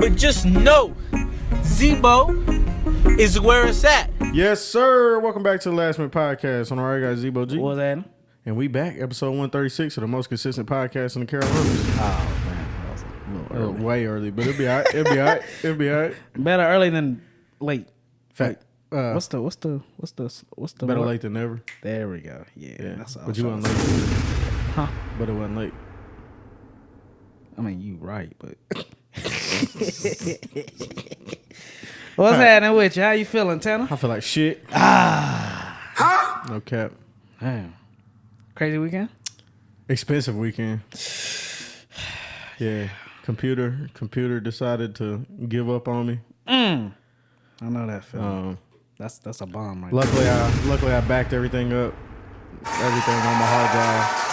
But just know, Zebo is where it's at. Yes, sir. Welcome back to the Last Minute Podcast. On our guys, Zebo G. What was that? And we back, episode 136 of the most consistent podcast in the Carolinas. Oh man, that was a little early. Way early, but it'll be all right. It'll be all right. It'll be all right. Better early than late. Fact. What's the Better word? late than never. There we go. Yeah. That's all but you wasn't late. Huh? But it wasn't late. I mean, you right, but what's happening with you? How you feeling, Tanner? I feel like shit. No cap. Damn. Crazy weekend? Expensive weekend. Yeah. Computer decided to give up on me. I know that feeling. That's a bomb right Luckily I backed everything up. Everything on my hard drive.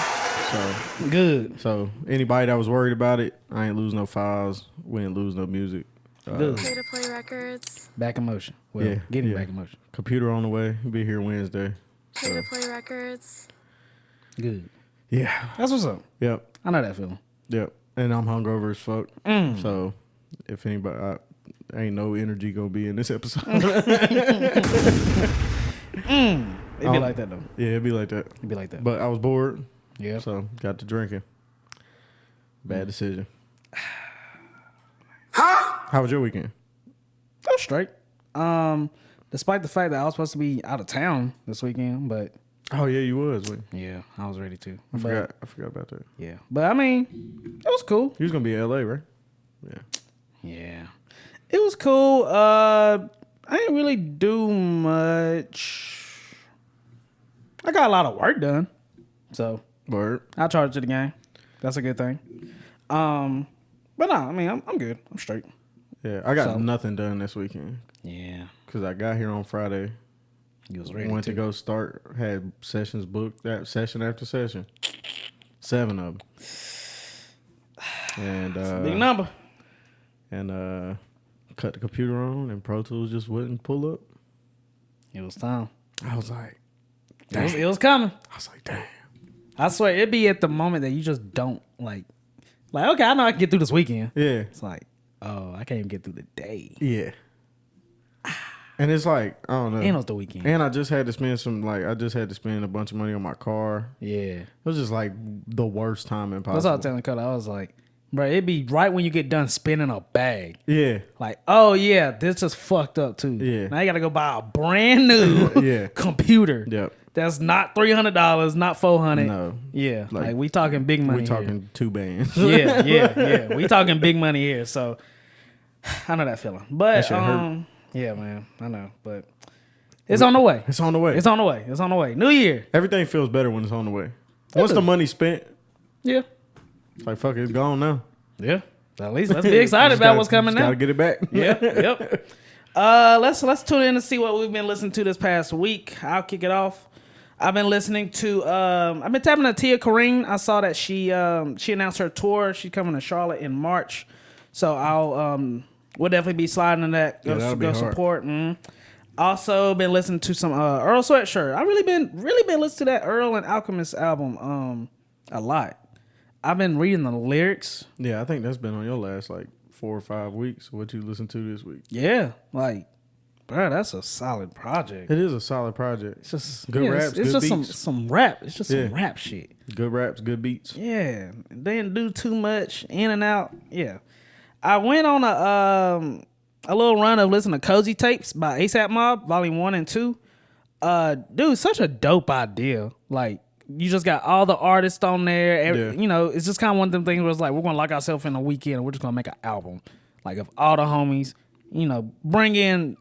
So good. So anybody that was worried about it, I ain't lose no files. We ain't lose no music. Good. Pay to play records. Back in motion. Well, getting back in motion. Computer on the way. Be here Wednesday. Pay to play records. Good. Yeah. That's what's up. Yep. I know that feeling. Yep. And I'm hungover as fuck. So if anybody, ain't no energy gonna be in this episode. It'd be like that though. Yeah, it'd be like that. It'd be like that. But I was bored. Yeah. So got to drinking. Bad decision. How was your weekend? That was straight. Despite the fact that I was supposed to be out of town this weekend, but Oh yeah, you was. Wait. yeah, I was ready to. I forgot about that. Yeah, but I mean, it was cool. You was gonna be in LA, right? Yeah. Yeah, it was cool. I didn't really do much. I got a lot of work done, so Word. I charged to the game. That's a good thing. But no, I mean, I'm good. I'm straight. Yeah, I got nothing done this weekend Yeah, because I got here on Friday. you was ready. Went to go start. Had sessions booked. That session after session. 7 of them. And Big number. And cut the computer on, and Pro Tools just wouldn't pull up. It was time. I was like, It was coming. I was like, damn. I swear, it'd be at the moment that you just don't like, okay, I know I can get through this weekend. Yeah. It's like, oh, I can't even get through the day. Yeah. And it's like, I don't know. And it was the weekend. And I just had to spend a bunch of money on my car. Yeah. It was just like the worst time That's possible. what I was telling Cody. I was like, bro, it'd be right when you get done spinning a bag. Yeah. Like, oh yeah, this just fucked up too. Yeah. Now you gotta go buy a brand new Yeah. computer. Yep. That's not $300, not $400. No. Yeah. Like, Like we talking big money. We talking 2 bands. Yeah. We talking big money here. So I know that feeling. But That shit hurt. yeah, man. I know. But it's on the way. It's on the way. It's on the way. It's on the way. New year. Everything feels better when it's on the way. Once the money's spent, Yeah. it's like, fuck it, it's gone now. Yeah. At least let's be excited about what's coming now. Gotta get it back. Yep. Let's tune in and see what we've been listening to this past week. I'll kick it off. I've been listening to I've been tapping to Tia Corrine. I saw that she announced her tour. She's coming to Charlotte in March. So we'll definitely be sliding in that. Yeah, that'll be hard. Support. Also been listening to some Earl Sweatshirt. I really been listening to that Earl and Alchemist album a lot. I've been reading the lyrics. Yeah, I think that's been on your last like 4 or 5 weeks. What you listened to this week? Yeah, like, bro, that's a solid project. It is a solid project. It's just good raps, It's good just beats. some rap. It's just some rap shit. Good raps, good beats. Yeah, they didn't do too much in and out. Yeah, I went on a little run of listening to Cozy Tapes by ASAP Mob, Volume 1 and 2. Dude, such a dope idea. Like, you just got all the artists on there. You know, it's just kind of one of them things where it's like, we're going to lock ourselves in a weekend and we're just going to make an album. Like, of all the homies, you know, bring in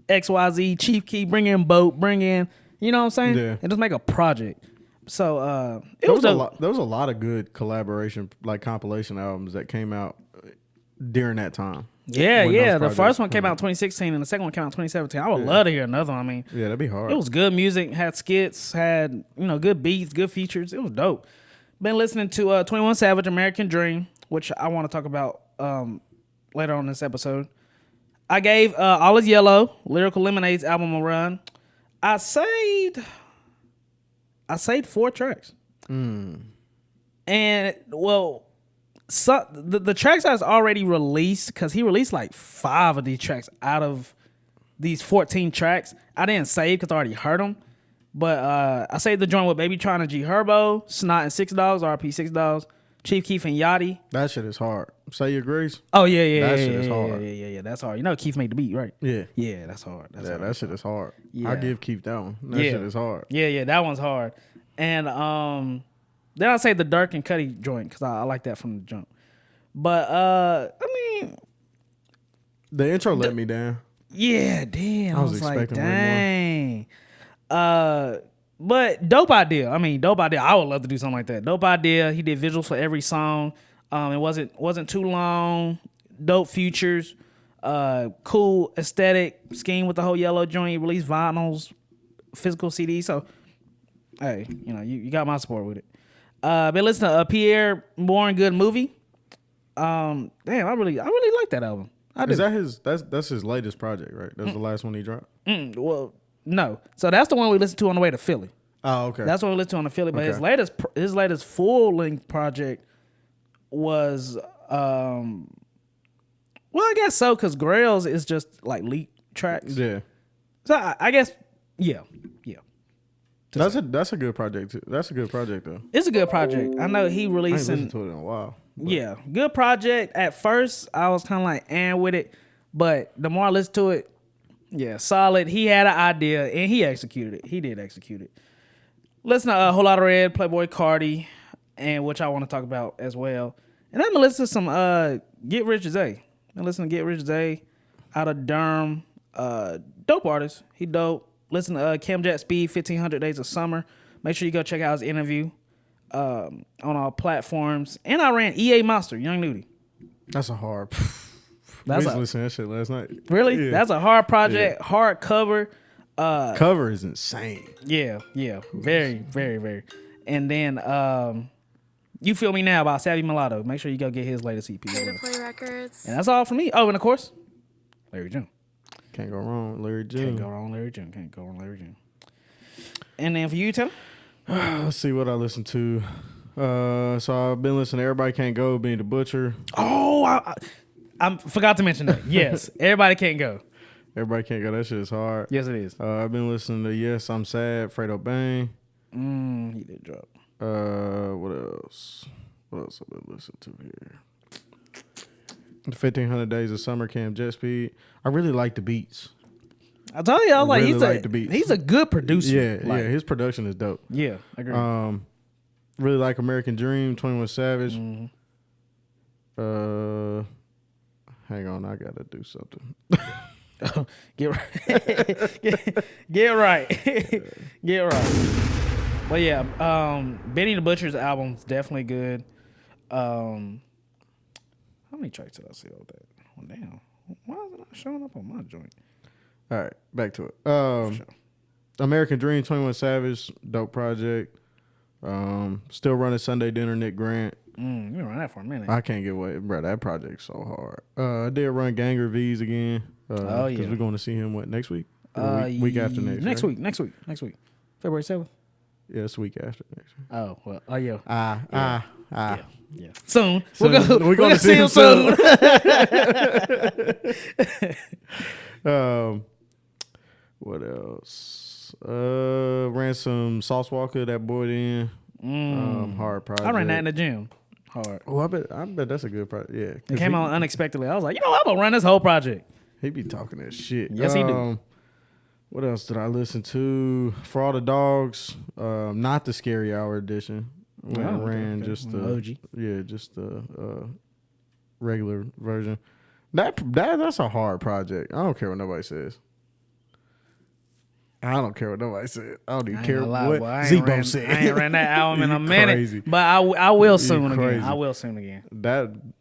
XYZ, Chief Key, bring in Boat, bring in, you know what I'm saying? Yeah. And just make a project. So, There was a lot of good collaboration, like compilation albums that came out during that time. Yeah. When those The projects first one came came out in 2016 and the second one came out in 2017. I would love to hear another one. I mean, Yeah, that'd be hard. it was good music, had skits, had, you know, good beats, good features. It was dope. Been listening to 21 Savage, American Dream, which I want to talk about later on in this episode. I gave All Is Yellow, Lyrical Lemonade's album a run. I saved 4 tracks. And, well, the tracks that's already released, because he released like 5 of these tracks out of these 14 tracks. I didn't save because I already heard them. But I saved the joint with Baby Tron and G Herbo, Snot and 6 Dogs, RP 6 Dogs, Chief Keef and Yachty. That shit is hard. Say Your Grace. Oh yeah, That shit is hard. Yeah, that's hard. You know Keith made the beat, right? Yeah, That's hard. that shit is hard. Yeah. I give Keith that one. That shit is hard. Yeah, that one's hard. And then I'll say the Dirk and Cuddy joint because I like that from the jump. But I mean, The intro let me down. yeah, damn. I was like, expecting way dang. But dope idea. I mean, dope idea. I would love to do something like that. Dope idea. He did visuals for every song. It wasn't too long. Dope features. Cool aesthetic scheme with the whole yellow joint. He released vinyls, physical CD. So, hey, you know, you got my support with it. Been listening to Pierre Bourne Good Movie. Damn, I really like that album. Is that that's his latest project, right? That's the last one he dropped. Well, no. So that's the one we listened to on the way to Philly. Oh, okay. That's what we listened to on the Philly. But Okay. his latest full length project was well, I guess so, because Grails is just like leak tracks. Yeah. So I guess yeah. That's a good project too. That's a good project though. It's a good project. I know he I ain't releasing. listened to it in a while. But Yeah, good project. At first, I was kind of like, with it. But the more I listen to it, yeah, solid. He had an idea, and he executed it. He did execute it. Listen to a Whole Lot of Red, Playboy Cardi, and which I want to talk about as well. And I'm going to listen to some Get Rich Zay. I'm listen to Get Rich Zay out of Durham. Dope artist. He dope. Listen to Cam Jet Speed, 1500 Days of Summer. Make sure you go check out his interview. On all platforms. And I ran EA Monster, Young Nudie. That's a hard. That's we was a- listening to that shit last night. Really? Yeah. That's a hard project, hard cover. Cover is insane. Yeah. Very, very, very. And then You Feel Me Now by Savvy Mulatto. Make sure you go get his latest EP. Pay to Play Records. And that's all for me. Oh, and of course, Larry June. Can't go wrong with Larry June. Can't go wrong, Larry June. Can't go wrong, Larry June. And then for you, Taylor? Let's see what I listened to. So I've been listening to Everybody Can't Go, Benny the Butcher. Oh, I forgot to mention that. Yes, Everybody Can't Go. Everybody Can't Go. That shit is hard. Yes, it is. I've been listening to Yes, I'm Sad, Fredo Bang. He did drop. What else? What else I've been listening to here? 1500 Days of Summer, Cam Jet Speed. I really like the beats. I told you, I was like, Really like the beats. he's a good producer. Yeah, Like, his production is dope. Yeah, I agree. Really like American Dream, 21 Savage. Mm-hmm. Hang on, I gotta do something. Get right. get right. Get right. But yeah, Benny the Butcher's album's definitely good. How many tracks did I see of that? Oh, damn. Why is it not showing up on my joint? All right, back to it. American Dream, 21 Savage, dope project. Still running Sunday Dinner, Nick Grant. You been running that for a minute. I can't get away, bro. That project's so hard. I did run Ganger V's again. Oh, yeah. Because we're going to see him, next week? Or week after next. Next right? week. Next week. February 7th. Yeah, it's week after next. Oh, well. Oh, yeah. Yeah. Soon. So We're going to see him soon. What else? Ran some Sauce Walker, that boy in. Hard project. I ran that in the gym. Hard. Oh, I bet that's a good project. Yeah. 'cause It came out unexpectedly. I was like, I'm going to run this whole project. He be talking that shit. Yes, he do. What else did I listen to? For All the Dogs, not the Scary Hour edition. When I ran just the OG. Yeah, just the regular version. That's a hard project. I don't care what nobody says. I don't care what nobody said. I don't even care what Zebo said. I ain't ran that album in You a minute, crazy. but I will soon crazy. again. I will soon again.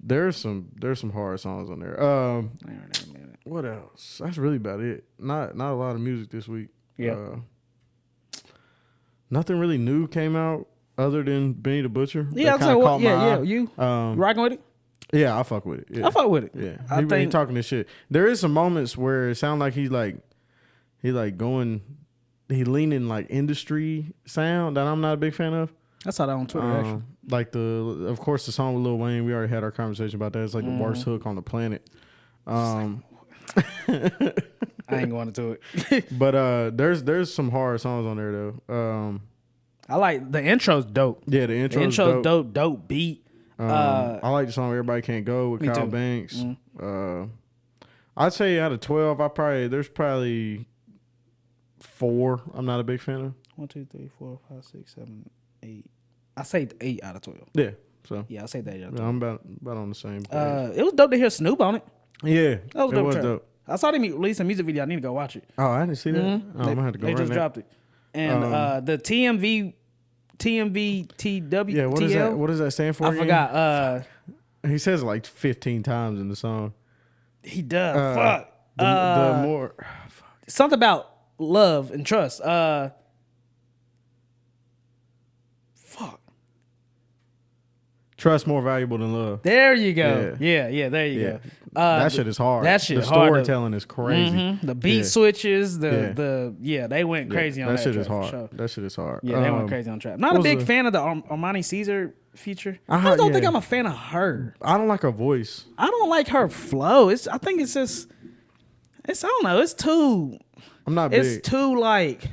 There's some hard songs on there. I ain't ran that in a minute. What else? That's really about it. Not a lot of music this week. Yeah. Nothing really new came out other than Benny the Butcher. Yeah, That I'll kinda say caught my eye. you rocking with it? Yeah, I fuck with it. Yeah. I fuck with it. Yeah, I he think talking this shit. There is some moments where it sound like he leaning like industry sound that I'm not a big fan of. I saw that on Twitter actually. Like of course, the song with Lil Wayne. We already had our conversation about that. It's like the worst hook on the planet. I ain't going into it. But there's some hard songs on there though. I like the intro's dope. Yeah, the intro's dope beat. I like the song "Everybody Can't Go" with Kyle Banks. I'd say out of 12, there's probably 4 I'm not a big fan of. 1, 2, 3, 4, 5, 6, 7, 8. I say 8 out of 12. Yeah, so Yeah, I say that. yeah, I'm about on the same page. It was dope to hear Snoop on it. Yeah, That was it dope. I saw them release a music video. I need to go watch it. Oh, I didn't see that. I'm gonna have to go. They right just now. dropped it. And the TMVTW. Yeah, what is that? What does that stand for? I again? forgot. He says it like 15 times in the song. He does. Fuck. The more Something about love and trust. Fuck. trust more valuable than love. There you go. Yeah, there you go. That shit is hard. That shit the is hard. storytelling is crazy. The beat switches, they went crazy on that that shit track, is hard. for sure. That shit is hard. Yeah, they went crazy on trap. Not a big fan of the Armani Caesar feature. I don't think I'm a fan of her. I don't like her voice. I don't like her flow. I think it's just I don't know. It's too. I'm not big. It's too like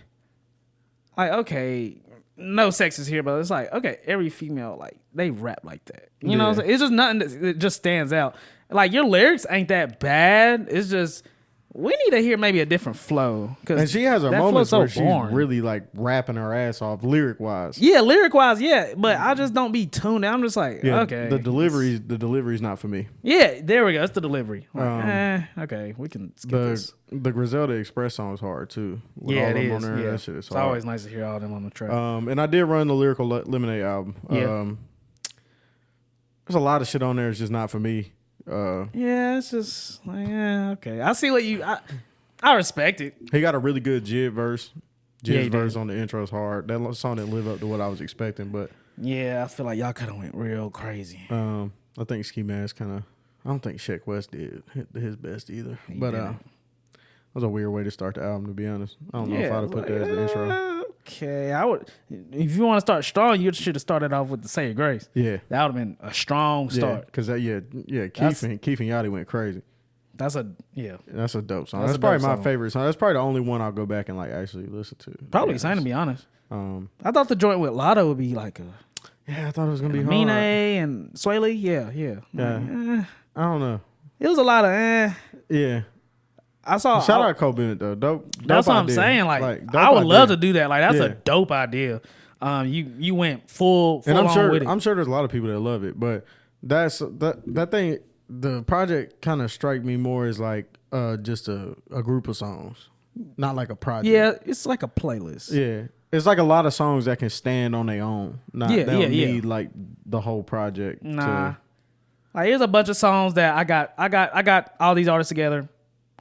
okay, no sex is here, but it's like okay, every female like they rap like that. You know what I'm saying? It's just nothing that just stands out. Like your lyrics ain't that bad. It's just we need to hear maybe a different flow. And she has her moments where she's boring. really like rapping her ass off lyric wise. Yeah, lyric wise, yeah. But I just don't be tuned in. I'm just like, okay. The delivery's not for me. Yeah, there we go. It's the delivery. Like, okay, we can skip this. The Griselda Express song is hard too. With Yeah, all it them is. on there, Yeah. that shit is It's hard. always nice to hear all them on the track. And I did run the Lyrical Lemonade album. Yeah. There's a lot of shit on there. It's just not for me. Yeah, it's just like, okay. I see what I respect it. He got a really good Jid verse. Jid's he verse did. on the intro is hard. That song didn't live up to what I was expecting, but Yeah, I feel like y'all could have went real crazy. I think Ski Mask kind of. I don't think Sheck West did his best either. But that was a weird way to start the album, to be honest. I don't know if I'd have put that as the intro. Okay, I would. If you want to start strong, you should have started off with the Say Your Grace. Yeah, That would have been a strong start. because Keith and Yachty went crazy. That's a dope song. That's That's a probably dope my song. favorite song. That's probably the only one I'll go back and like actually listen to. probably same to be honest. Um, I thought the joint with Lotto would be like a yeah, I thought it was gonna be Mine hard. and Swaley. Yeah. Yeah. I don't know. It was a lot of Yeah. I saw. Shout out Cole Bennett though. Dope. That's what I'm idea. saying. Like dope I would love to idea. do that. Like that's Yeah. a dope idea. You went full And I'm on with it. I'm sure there's a lot of people that love it, but that thing. The project kind of strike me more as like just a group of songs, not like a project. Yeah, it's like a playlist. Yeah. It's like a lot of songs that can stand on their own. They don't need like the whole project. Nah. Like here's a bunch of songs that I got all these artists together.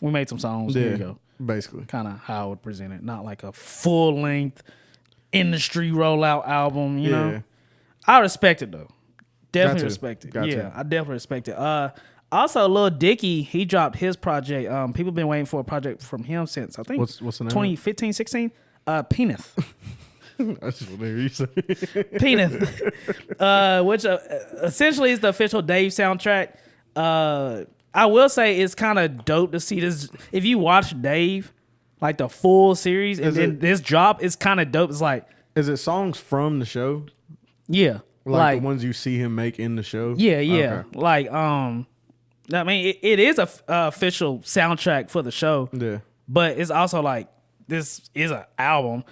We made some songs. There you go. Basically. Kind of how I would present it. Not like a full length industry rollout album, you know. I respect it though. Definitely respect it. Gotcha. Yeah, I definitely respect it. Also Lil Dicky, he dropped his project. People been waiting for a project from him since I think What's the name? 2015, 16. Penis. I just want to hear you say it. Penis. Which essentially is the official Dave soundtrack. I will say it's kind of dope to see this. If you watch Dave, like the full series, and then this drop, it's kind of dope. It's like, Is it songs from the show? yeah, Like the ones you see him make in the show? yeah. Okay. Like, I mean, it is a official soundtrack for the show, Yeah. but it's also like this is an album.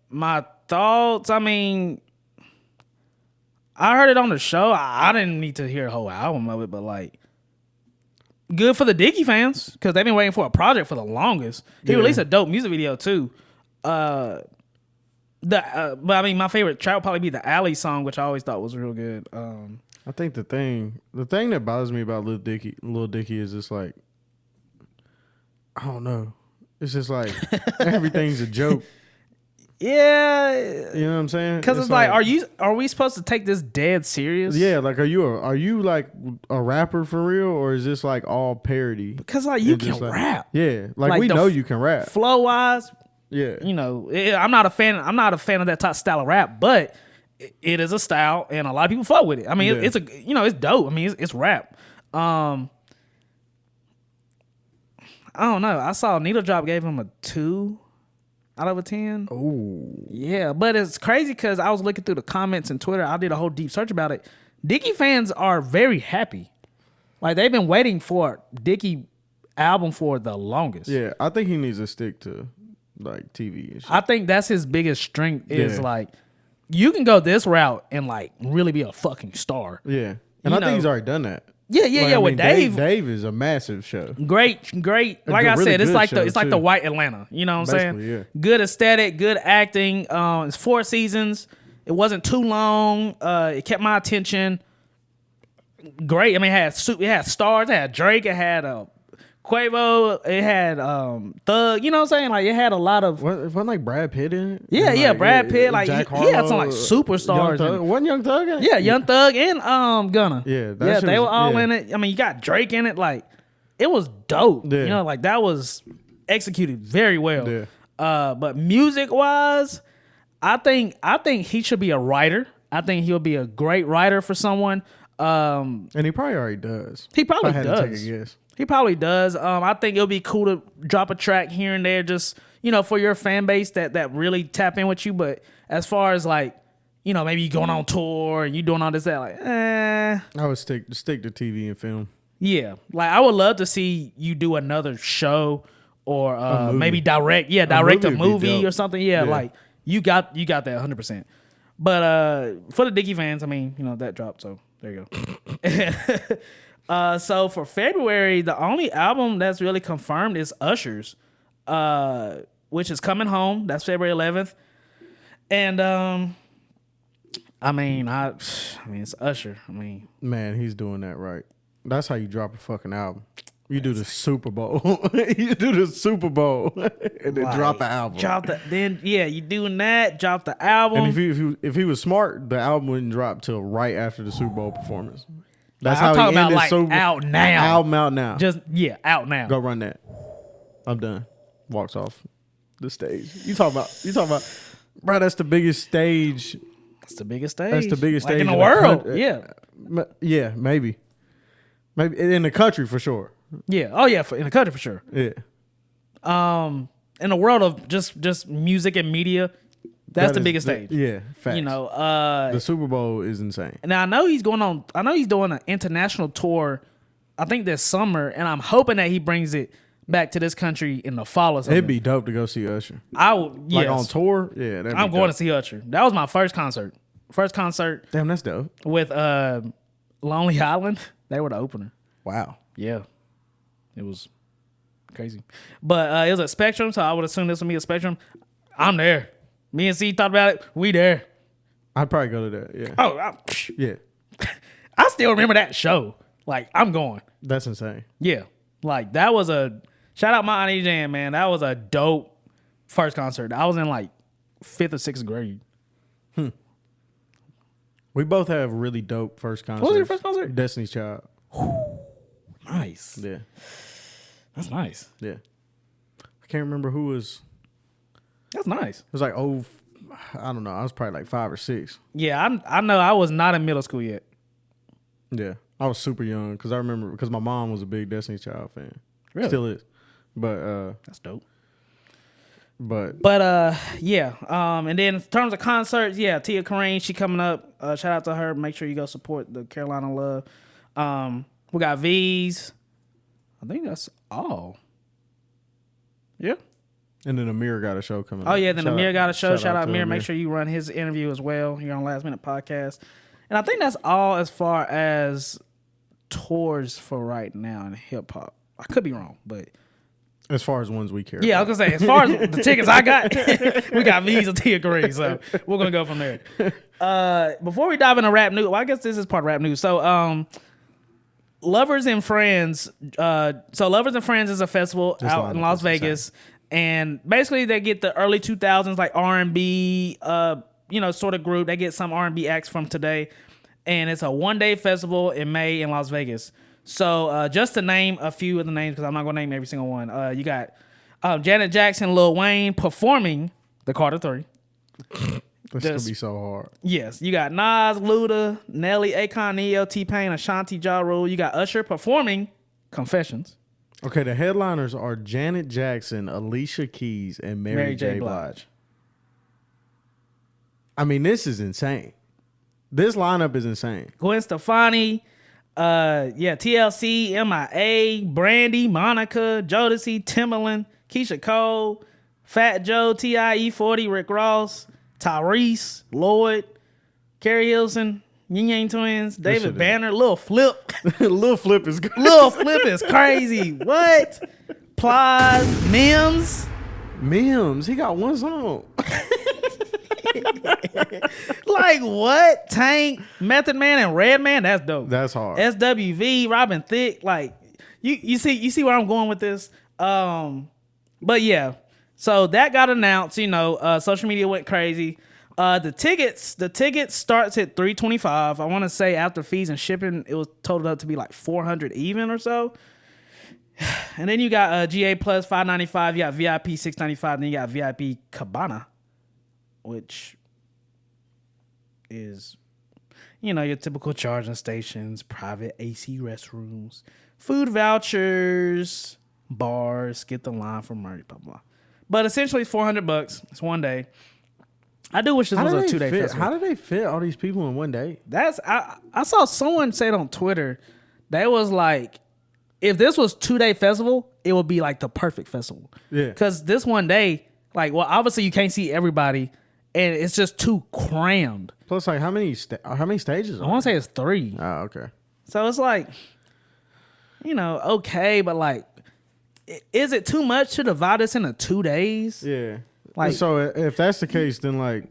My thoughts. I mean, I heard it on the show. I didn't need to hear a whole album of it, but like, good for the Dicky fans because they've been waiting for a project for the longest. He released a dope music video too. But I mean, my favorite track would probably be the Alley song, which I always thought was real good. I think the thing that bothers me about Lil Dicky is just like, I don't know. It's just like everything's a joke. Yeah, You know what I'm saying? because it's like, are we supposed to take this dead serious? Yeah, like are you like a rapper for real, or is this like all parody? Because like you And can just, like, rap. Yeah, like Like we the know you can rap. Flow wise, Yeah. You know, I'm not a fan of that type style of rap, but it is a style, and a lot of people fuck with it. I mean, it's it's dope. I mean, it's rap. I don't know. I saw Needle Drop gave him a 2 out of a 10. Oh. Yeah, but it's crazy because I was looking through the comments and Twitter. I did a whole deep search about it. Dickie fans are very happy. Like, they've been waiting for Dickie album for the longest. Yeah, I think he needs to stick to like TV and shit. I think that's his biggest strength is like, you can go this route and like really be a fucking star. Yeah. And I think he's already done that. Yeah. With Dave. Dave is a massive show. Great. Like I really said, it's like good show, the too. white Atlanta. You know what I'm saying? Basically, yeah. Good aesthetic, good acting. It's 4 seasons. It wasn't too long. It kept my attention. Great. I mean, it had stars. It had Drake. It had Quavo. It had Thug. You know what I'm saying? Like, it had a lot of. Wasn't like Brad Pitt in it? Yeah, And, yeah. Brad Pitt. Like, Jack he had some Harlow, like superstars. Wasn't Young Thug in it? Yeah, Young Thug and Gunna. Yeah, that yeah, shit they was- were all yeah. in it. I mean, you got Drake in it. Like, it was dope. Yeah. You know, like that was executed very well. Yeah. But music wise, I think he should be a writer. I think he'll be a great writer for someone. And he probably already does. He probably if I had to does. take a guess. He probably does. I think it'll be cool to drop a track here and there, just, you know, for your fan base that really tap in with you. But as far as like, you know, maybe you going on tour and you doing all this, that, like, I would stick to TV and film. yeah. Like, I would love to see you do another show or movie. maybe direct a movie would be movie dope. or something. Yeah, Yeah. like you got that 100%. But for the Dickie fans, I mean, you know, that dropped, so there you go. So for February, the only album that's really confirmed is Usher's, which is Coming Home. That's February 11th. And I mean, it's Usher. I mean, Man, he's doing that right. That's how you drop a fucking album. You do the Super Bowl. You do the Super Bowl and then drop an album. You doing that, drop the album. And if he was smart, the album wouldn't drop till right after the Super Bowl performance. That's I'm how talking he about ended like Super out now. Album out now. Just out now. Go run that. I'm done. Walks off the stage. You talking about, bro? That's the biggest stage. That's the biggest stage. That's the biggest like stage in the world. country. Yeah. Yeah, maybe in the country for sure. Yeah. Oh yeah, in the country for sure. Yeah. In the world of just music and media, that's the biggest stage. Yeah, facts. You know, the Super Bowl is insane. now I know he's doing an international tour, I think this summer, and I'm hoping that he brings it back to this country in the fall or something. It'd be dope to go see Usher. I would, Like yes. on tour. Yeah, that'd be I'm going to dope. see Usher. That was my first concert. Damn, that's dope. With Lonely Island. They were the opener. Wow. Yeah. It was crazy. But it was at Spectrum, so I would assume this would be a Spectrum. I'm there. Me and C thought about it. We there. I'd probably go to that. Yeah. Oh, Yeah. I still remember that show. Like, I'm going. That's insane. Yeah. Like, that was shout out my Auntie Jan, man. That was a dope first concert. I was in like 5th or 6th grade. We both have really dope first concerts. What was your first concert? Destiny's Child. Nice. Yeah. That's nice. Yeah. I can't remember who was. That's nice. It was like, I don't know. I was probably like 5 or 6. Yeah, I know I was not in middle school yet. Yeah. I was super young because I remember because my mom was a big Destiny's Child fan. Really? Still is. But That's dope. But yeah. And then in terms of concerts, yeah, Tia Corrine, she coming up. Shout out to her. Make sure you go support the Carolina Love. We got V's. I think that's all. Yeah. And then Amir got a show coming Oh up. yeah, then Amir got a show. Shout out to Amir. Make sure you run his interview as well here on Last Minute Podcast. And I think that's all as far as tours for right now in hip hop. I could be wrong, but As far as ones we care yeah, I about. was gonna say, as far as the tickets I got, we got V's and Tia Corrine, so we're gonna go from there. Before we dive into rap news, well, I guess this is part of rap news. So, Lovers and Friends. So Lovers and Friends is a festival This out in lineup Las is Vegas, and basically they get the early 2000s like R&B, sort of group. They get some R&B acts from today, and it's a 1-day festival in May in Las Vegas. So just to name a few of the names, because I'm not gonna name every single one. You got Janet Jackson, Lil Wayne performing the Carter 3. That's gonna be so hard. Yes, you got Nas, Luda, Nelly, Akon, Neo, T-Pain, Ashanti, Ja Rule. You got Usher performing Confessions. Okay, the headliners are Janet Jackson, Alicia Keys, and Mary J. Blige. I mean, this is insane. This lineup is insane. Gwen Stefani, TLC, MIA, Brandy, Monica, Jodeci, Timbaland, Keisha Cole, Fat Joe, T.I., E40, Rick Ross, Tyrese, Lloyd, Carrie Hilson, Yin Yang Twins, David Banner, Lil Flip. Lil Flip is crazy. Lil Flip is crazy. What? Plies, Mims. He got one song. Like what? Tank, Method Man, and Redman. That's dope. That's hard. SWV, Robin Thicke. Like you see where I'm going with this. But yeah. So that got announced. Social media went crazy. The tickets starts at $325. I want to say after fees and shipping, it was totaled up to be like $400 even or so. And then you got GA Plus $595. You got VIP $695. Then you got VIP Cabana, which is your typical charging stations, private AC restrooms, food vouchers, bars, get the line for merch, blah blah. But essentially, it's $400. It's one day. I do wish this was a 2-day festival. How do they fit all these people in one day? I saw someone say it on Twitter. That was like, if this was 2-day festival, it would be like the perfect festival. Yeah. Because this one day, obviously you can't see everybody, and it's just too crammed. Plus, like, how many stages? I want to say it's 3. Oh, okay. So it's like, okay, but like, is it too much to divide us into 2 days? Yeah. Like, so if that's the case, then like,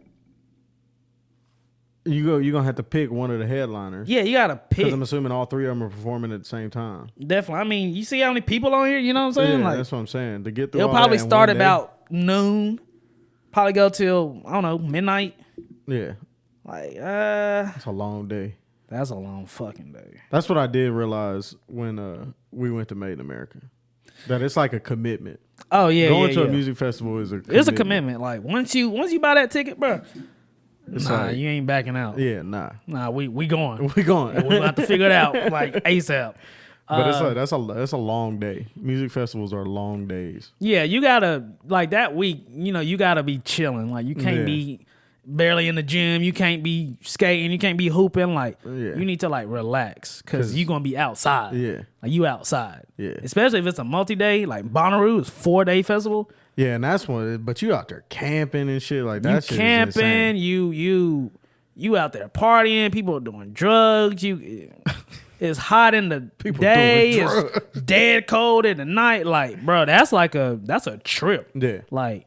you're gonna have to pick one of the headliners. Yeah, you gotta pick. Because I'm assuming all 3 of them are performing at the same time. Definitely. I mean, you see how many people on here? You know what I'm saying? Yeah, that's what I'm saying. To get through, it'll probably start about noon. Probably go till midnight. Yeah. Like, it's a long day. That's a long fucking day. That's what I did realize when we went to Made in America. That it's like a commitment. Oh yeah, going to a music festival is a commitment. It's a commitment. Like once you buy that ticket, bro, you ain't backing out. Yeah, nah, we going. We going. And we about to figure it out like ASAP. But it's like that's a long day. Music festivals are long days. Yeah, you gotta like that week. You gotta be chilling. Like you can't be barely in the gym. You can't be skating. You can't be hooping. Like you need to like relax because you're gonna be outside. Yeah, like you outside. Yeah, especially if it's a multi-day. Like Bonnaroo is 4-day festival. Yeah, and that's one. But you out there camping and shit like that. You camping. You out there partying. People are doing drugs. It's hot in the day. It's dead cold in the night. Like, bro, that's a trip. Yeah. Like,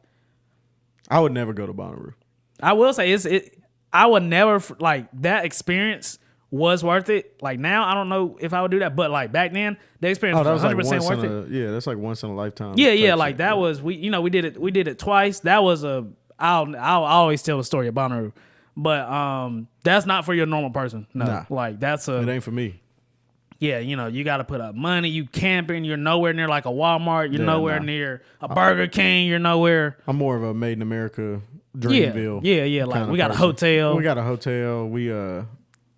I would never go to Bonnaroo. I will say I would never like that experience was worth it. Like now, I don't know if I would do that, but like back then, the experience was 100% worth it. Yeah, that's like once in a lifetime. Yeah, like that was we did it twice. That was I'll always tell the story of Bonnaroo, but that's not for your normal person. No, nah, like it ain't for me. Yeah, you got to put up money. You camping. You're nowhere near like a Walmart. You're nowhere near a Burger King. You're nowhere. I'm more of a Made in America, Dreamville. Yeah. Like we got a hotel.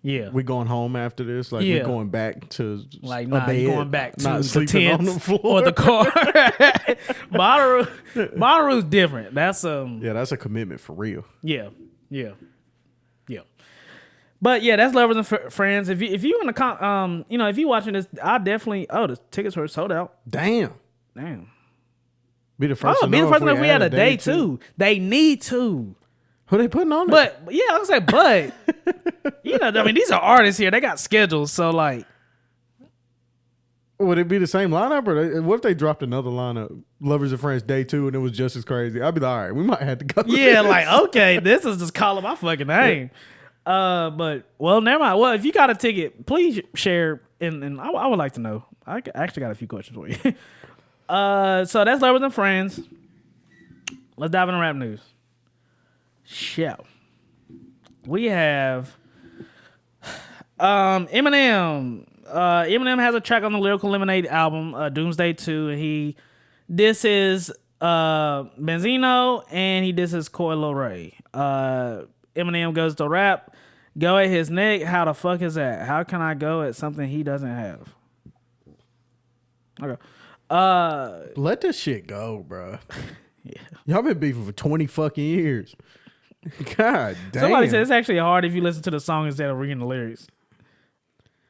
We going home after this. Like we going back to like you going back to the tent on the floor or the car. Bonnaroo's different. That's that's a commitment for real. Yeah. But yeah, that's Lovers and Friends. If you want to if you watching this, I definitely the tickets were sold out. Damn. Be the first. If we had a day too. They need to. Who they putting on it? But yeah, I was like, these are artists here. They got schedules, so like, would it be the same lineup, or what if they dropped another lineup, Lovers and Friends Day 2, and it was just as crazy? I'd be like, all right, we might have to go. Yeah, like okay, this is just calling my fucking name. But never mind. Well, if you got a ticket, please share, and I would like to know. I actually got a few questions for you. So that's Lovers and Friends. Let's dive into rap news. Shall we have Eminem? Eminem has a track on the Lyrical Lemonade album, Doomsday 2, and this is Benzino, and he disses Coi Leray. Eminem goes to rap. Go at his neck. How the fuck is that? How can I go at something he doesn't have? Okay. Let this shit go, bro. Yeah. Y'all been beefing for 20 fucking years. God damn. Somebody said it's actually hard if you listen to the song instead of reading the lyrics.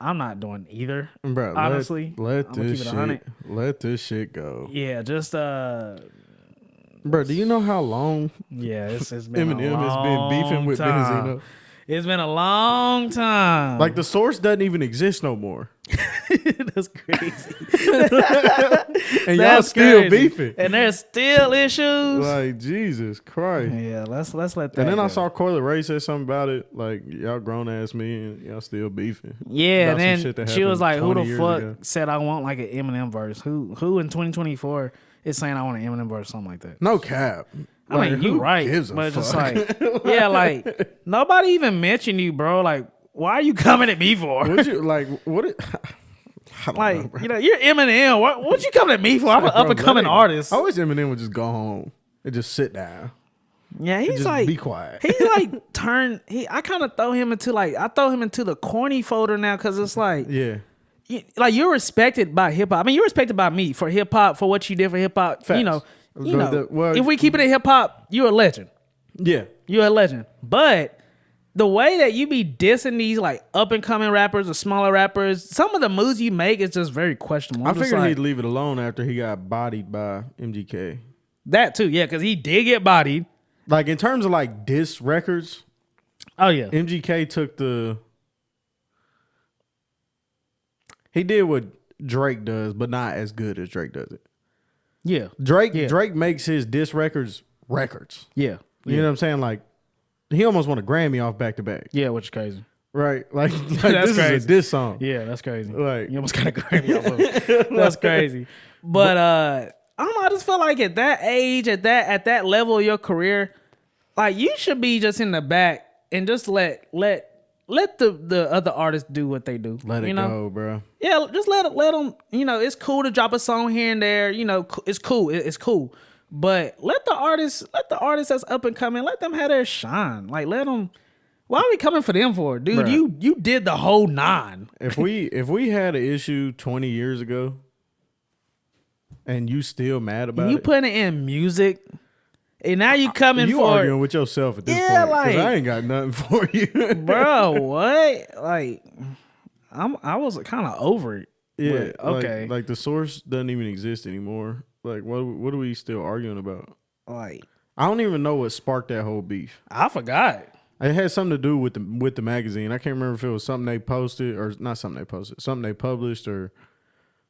I'm not doing either, bro, honestly. Let this shit go. Yeah, just bro, do you know how long it's been Eminem a long has been beefing with time. Benzino? It's been a long time. Like the source doesn't even exist no more. That's crazy. And y'all still beefing. And there's still issues. Like, Jesus Christ. Yeah, let's let that And then go. I saw Coi Leray say something about it. Like, y'all grown ass me and y'all still beefing. Yeah, and then she was like, who the fuck ago. said I want like an Eminem verse? Who in 2024 is saying I want an Eminem verse, something like that? No cap. I mean, Like, you who right, gives a but it's just fuck? like, yeah, like nobody even mentioned you, bro. Like, why are you coming at me for? Would you like what? I don't know, bro. Like, you're Eminem. What you coming at me for? I'm an up and coming artist. I wish Eminem would just go home and just sit down. Yeah, he's just like, be quiet. He's like I kind of throw him into the corny folder now because it's like, Yeah. Like you're respected by hip hop. I mean, you're respected by me for hip hop, for what you did for hip hop. Facts. You know, Well, if we keep it in hip hop, you're a legend. Yeah. You're a legend. But the way that you be dissing these like up and coming rappers or smaller rappers, some of the moves you make is just very questionable. I figured he'd leave it alone after he got bodied by MGK. That too, yeah, because he did get bodied. Like in terms of like diss records, oh yeah, MGK took he did what Drake does, but not as good as Drake does it. Yeah. Drake makes his diss records. Yeah. You know what I'm saying? Like he almost won a Grammy off back to back. Yeah, which is crazy. Right? Like That's this crazy. is a diss song. Yeah, that's crazy. Like you almost got a Grammy off of it. That's crazy. But I don't know, I just feel like at that age, at that level of your career, like you should be just in the back and just let the other artists do what they do. Let it go, bro. Yeah, just let them. You know, it's cool to drop a song here and there. You know, it's cool. It's cool. But let the artists that's up and coming, let them have their shine. Like let them. Why are we coming for them for, dude? Bruh. You did the whole 9. If we had an issue 20 years ago, and you still mad about you it, putting it in music. And now you coming you for arguing with yourself at this point. Because I ain't got nothing for you. Bro, what? Like, I was kind of over it. Yeah, but, okay. Like the source doesn't even exist anymore. Like, what are we still arguing about? Like, I don't even know what sparked that whole beef. I forgot. It had something to do with the magazine. I can't remember if it was something they posted or not something they posted, something they published, or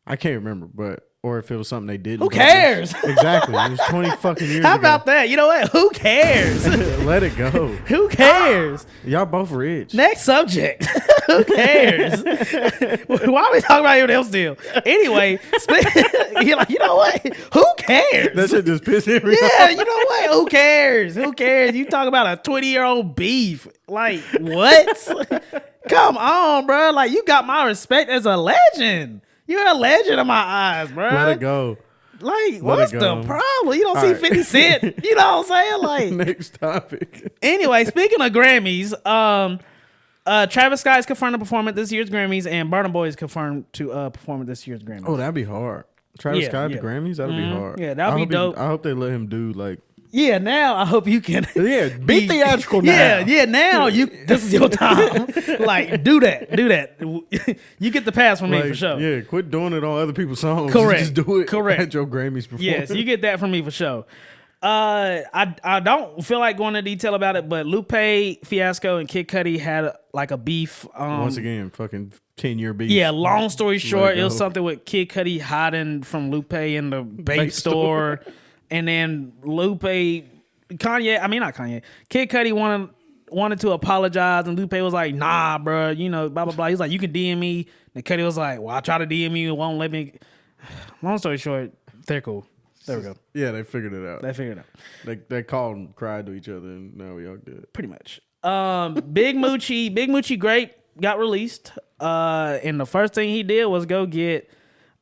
I can't remember, or if it was something they didn't. Who cares? Exactly. It was 20 fucking years ago. How about that? You know what? Who cares? Let it go. Who cares? Y'all both rich. Next subject. Who cares? Why are we talking about anyone else deal? Anyway, you're like, you know what? Who cares? That shit just pissed me off. Yeah, you know what? Who cares? Who cares? You talk about a 20-year-old beef. Like, what? Come on, bro. Like, you got my respect as a legend. You're a legend in my eyes, bro. Let it go. Like, what's the problem? You don't see 50 Cent. You know what I'm saying? Like, next topic. Anyway, speaking of Grammys, Travis Scott is confirmed to perform at this year's Grammys, and Burna Boy is confirmed to perform at this year's Grammys. Oh, that'd be hard. Travis Scott at the Grammys? That'd be hard. Yeah, that'd be dope. I hope they let him do like. Yeah, now I hope you can. Yeah, be theatrical now. Yeah, now this is your time. Like, do that. You get the pass from me for sure. Yeah, quit doing it on other people's songs. Correct. Just do it. Correct. At your Grammys performance. Yes, you get that from me for sure. I don't feel like going into detail about it, but Lupe Fiasco and Kid Cudi had like a beef. Once again, fucking 10-year beef. Yeah, long story short, it was something with Kid Cudi hiding from Lupe in the vape store. And then Kid Cudi wanted to apologize, and Lupe was like, nah, bro, you know, blah, blah, blah. He was like, you can DM me. And Cudi was like, well, I try to DM you, it won't let me. Long story short, they're cool. There we go. Yeah, they figured it out. They called and cried to each other, and now we all good. Pretty much. Big Moochie Grape got released. And the first thing he did was go get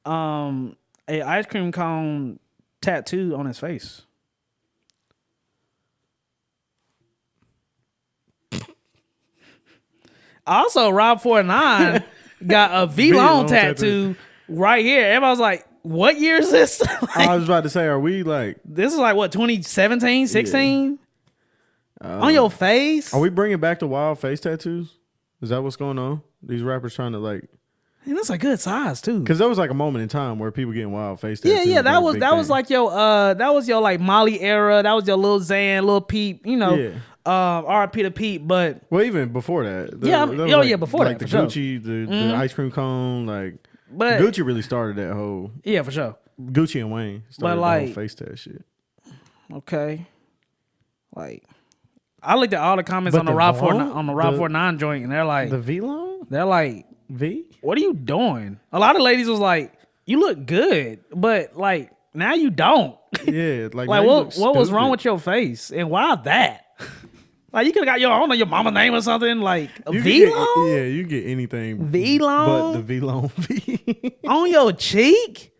a ice cream cone tattoo on his face? Also, Rob 49 got a V-Long tattoo right here. Everybody was like, what year is this? I was about to say, are we like... This is like, what, 2017, 16? On your face? Are we bringing back the wild face tattoos? Is that what's going on? These rappers trying to like... And that's a good size too. Because there was like a moment in time where people getting wild face tattoos. Yeah, that was like your that was your like Molly era. That was your Lil Xan, Lil Peep, you know. Yeah. R.I.P. to Pete, but well, even before that, before like that, the for Gucci, the ice cream cone, like, but Gucci really started that whole. Yeah, for sure. Gucci and Wayne started the whole face tat shit. Okay, like I looked at all the comments on the Rob 49 joint, and they're like the V-Long. They're like V. What are you doing? A lot of ladies was like, you look good, but like now you don't. Yeah, like what was wrong with your face, and why that? Like you could have got your mama's name or something like a V-Long. Yeah, you get anything V-Long, but the V-Long V on your cheek.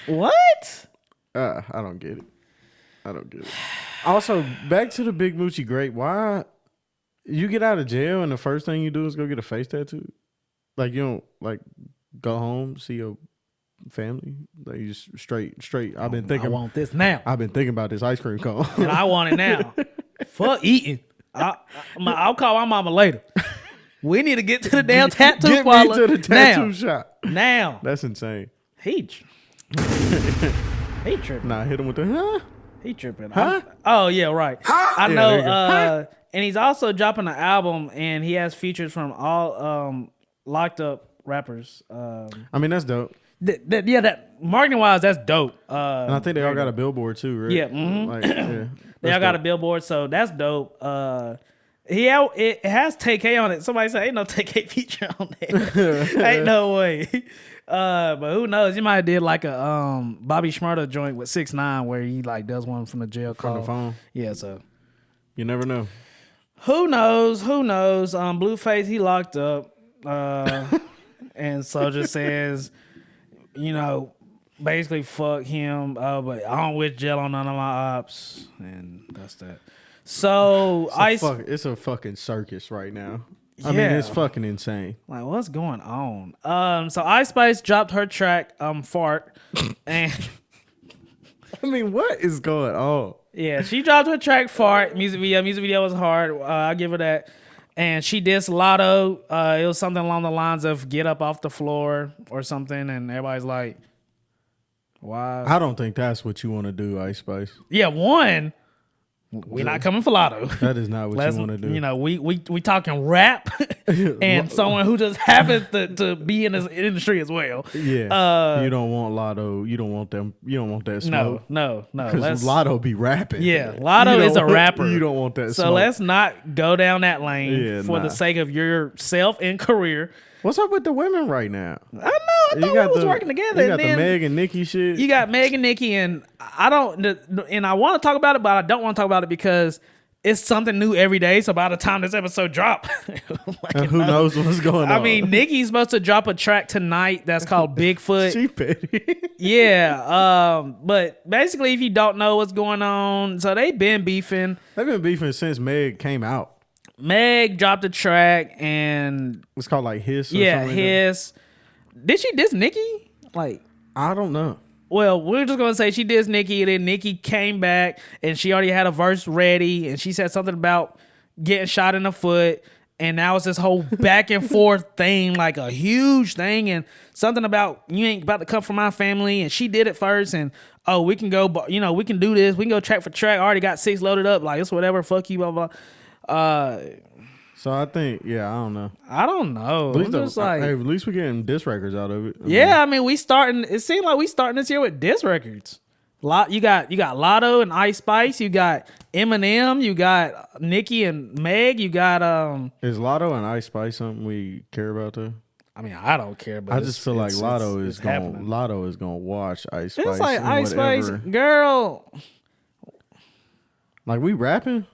What? I don't get it. Also, back to the big Moochie Grape. Why you get out of jail and the first thing you do is go get a face tattoo? Like you don't like go home, see your family, like you just straight. I've been thinking. I want this now. I've been thinking about this ice cream cone, and I want it now. Fuck eating. I'll call my mama later. We need to get to the damn tattoo parlor. Get me to the tattoo shop now. That's insane. He tripping. Nah, hit him with the huh? He tripping. Huh? Oh yeah, right. Huh? I know. And he's also dropping an album, and he has features from all locked up rappers. I mean, that's dope. That marketing wise, that's dope. And I think they all got a billboard too, right? Yeah. Mm-hmm. Like, yeah. They all got a billboard, so that's dope. It has TK on it. Somebody said ain't no TK feature on there. Ain't no way. But who knows? You might have did like a Bobby Shmurda joint with 6ix9ine where he like does one from the jail call. From the phone. Yeah, so you never know. Who knows? Blueface, he locked up. And Soulja says, you know, basically fuck him, but I don't wish jail on none of my ops, and that's that. So it's a fucking circus right now. I mean, it's fucking insane. Like, what's going on? So Ice Spice dropped her track, Fart, and I mean, what is going on? Yeah, she dropped her track Fart. Music video was hard. I'll give her that. And she dissed Lotto. It was something along the lines of "get up off the floor" or something, and everybody's like, "Why?" I don't think that's what you want to do, Ice Spice. Yeah, we're not coming for Lotto. That is not what you want to do. You know, we talking rap and someone who just happens to be in this industry as well. Yeah, you don't want Lotto. You don't want them. You don't want that smoke. No. Because Lotto be rapping. Yeah, Lotto is a rapper. You don't want that. So smoke. let's not go down that lane for the sake of yourself and career. What's up with the women right now? I know. I thought we was working together. You got the Meg and Nicki shit. You got Meg and Nicki, and I want to talk about it, but I don't want to talk about it because it's something new every day. So by the time this episode drop, and who knows what's going on? I mean, Nicki's supposed to drop a track tonight that's called Bigfoot. She petty. Yeah. But basically, if you don't know what's going on, so they've been beefing. They've been beefing since Meg came out. Meg dropped a track and it's called like Hiss. Or yeah, something Hiss. Did she diss Nicki? Like, I don't know. Well, we're just gonna say she dissed Nicki, and then Nicki came back and she already had a verse ready, and she said something about getting shot in the foot, and now it's this whole back and forth thing, like a huge thing, and something about you ain't about to come from my family, and she did it first, and we can go, we can do this, we can go track for track. I already got 6 loaded up, like it's whatever, fuck you, blah blah. So I think, I don't know. I don't know. At least we're getting diss records out of it. I mean, we starting. It seemed like we starting this year with diss records. You got Lotto and Ice Spice. You got Eminem. You got Nicki and Meg. You got Is Lotto and Ice Spice something we care about though? I mean, I don't care, but I just feel like Lotto is gonna watch Ice Spice. It's like Ice Spice, girl. Like we rapping.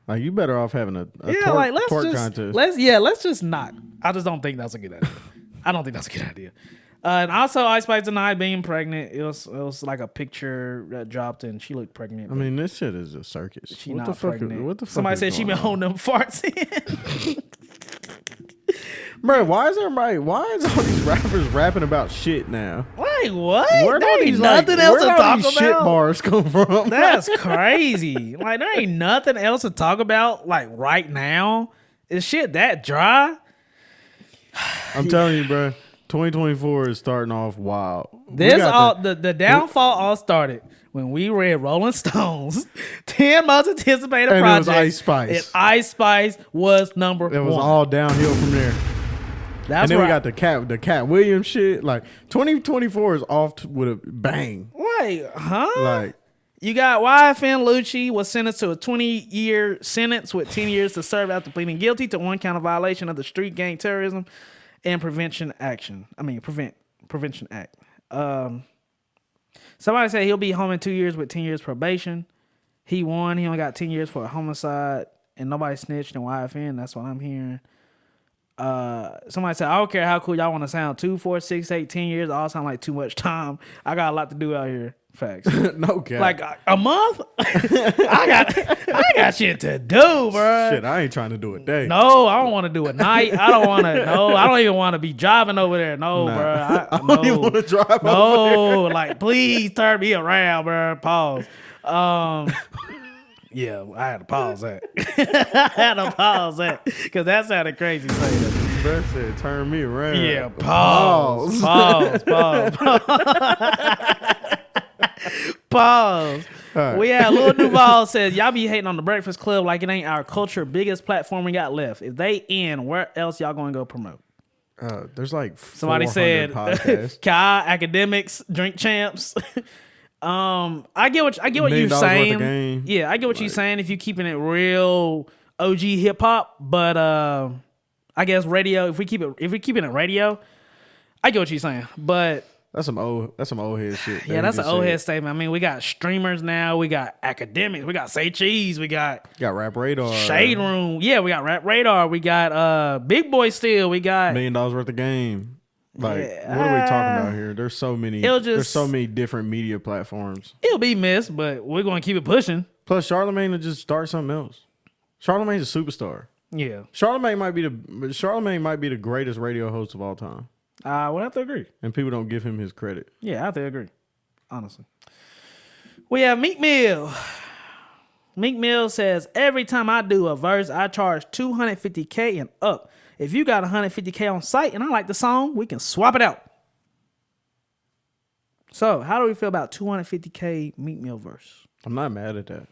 Like you better off having a twerk contest. Let's just not. I just don't think that's a good idea. I don't think that's a good idea. And also, Ice Spice denied being pregnant. It was like a picture that dropped, and she looked pregnant. I mean, this shit is a circus. she What not the fuck? pregnant. What the fuck? Somebody is said she going been on? holding them farts in. Bro, why is all these rappers rapping about shit now? Like what? Where There ain't these nothing else to where talk these shit about. bars come from? That's crazy. Like there ain't nothing else to talk about. Like right now, is shit that dry? I'm telling you, bro. 2024 is starting off wild. This all the downfall all started when we read Rolling Stones 10 most anticipated And it was projects. Ice Spice. And Ice Spice was number It was one. all downhill from there. That's And then where we got the Cat Williams shit. Like 2024 is off with a bang. like, huh? Like You got YFN Lucci was sentenced to a 20-year sentence with 10 years to serve after pleading guilty to one count of violation of the Street Gang Terrorism and Prevention Act. Somebody said he'll be home in 2 years with 10 years probation. He won. He only got 10 years for a homicide, and nobody snitched in YFN. That's what I'm hearing. Somebody said, I don't care how cool y'all want to sound. 2, 4, 6, 8, 10 years all sound like too much time. I got a lot to do out here. Facts. no cap. Like a month? I got shit to do, bro. shit, I ain't trying to do a day. No, I don't want to do a night. I don't want to. No, I don't even want to be driving over there. No, Nah. bro. I don't even want to drive over there. No, like please turn me around, bro. Pause. Yeah, I had to pause that. I had to pause that because that sounded crazy. Saying that. Bro said, turn me around. Yeah, pause. Pause. Pause. Right. We had Lil Duval says, y'all be hating on the Breakfast Club like it ain't our culture biggest platform we got left. If they end, where else y'all gonna go promote? There's like Somebody said podcasts. Kai, Academics, Drink Champs. I get what $1 you're million worth of saying. game. Yeah, I get what you're saying if you're keeping it real OG hip hop, but I guess radio, if we're keeping it radio, I get what you're saying. But That's some old head shit. yeah, that's an old head statement. I mean, we got streamers now, we got academics, we got Say Cheese, we got Got Rap Radar. Shade Room. Yeah, we got Rap Radar, we got Big Boy Still, we got $1 million worth of game. Like, Yeah, what are we talking about here? There's so many. it'll just- There's so many different media platforms. it'll be missed, but we're gonna keep it pushing. Plus, Charlamagne will just start something else. Charlamagne's a superstar. Yeah. Charlamagne might be the greatest radio host of all time, I would have to agree. and people don't give him his credit. Yeah, I have to agree. Honestly. We have Meek Mill. Meek Mill says, every time I do a verse, I charge $250K and up. If you got $150K on site and I like the song, we can swap it out. So, how do we feel about $250K Meek Mill verse? I'm not mad at that.